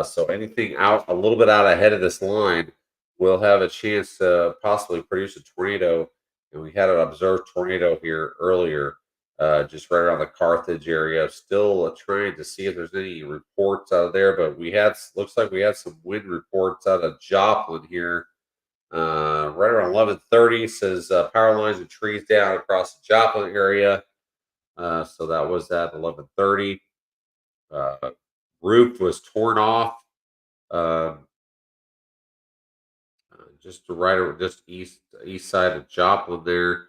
So anything out a little bit out ahead of this line will have a chance to possibly produce a tornado. And we had an observed tornado here earlier, just right around the Carthage area. Still trying to see if there's any reports out of there, but we had looks like we had some wind reports out of Joplin here right around 11:30. Says power lines and trees down across the Joplin area. So that was at 11:30. Uh, Roof was torn off. Um, just to just east side of Joplin there,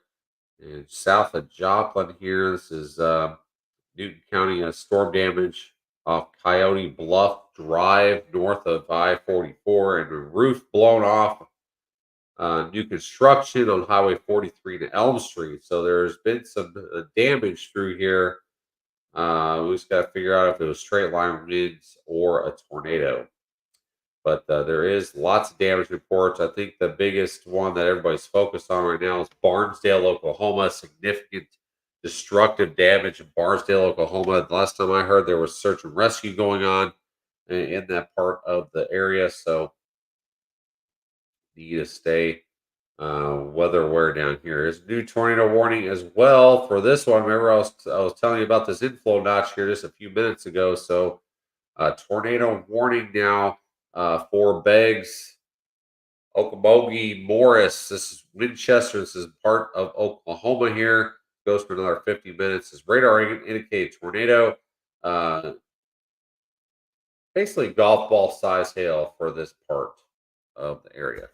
and south of Joplin here. This is Newton County storm damage off Coyote Bluff Drive north of I-44, and the roof blown off. New construction on Highway 43 to Elm Street. So there's been some damage through here. We just got to figure out if it was straight line winds or a tornado. But there is lots of damage reports. I think the biggest one that everybody's focused on right now is Barnesdale, Oklahoma. Significant destructive damage in Barnesdale, Oklahoma. The last time I heard, there was search and rescue going on in that part of the area. So need to stay weather aware down here. There's a new tornado warning as well for this one. Remember, I was telling you about this inflow notch here just a few minutes ago. So tornado warning now for Beggs, Okmulgee, Morris. This is Winchester. This is part of Oklahoma here. Goes for another 50 minutes. This radar indicated tornado. Uh, basically golf ball size hail for this part of the area.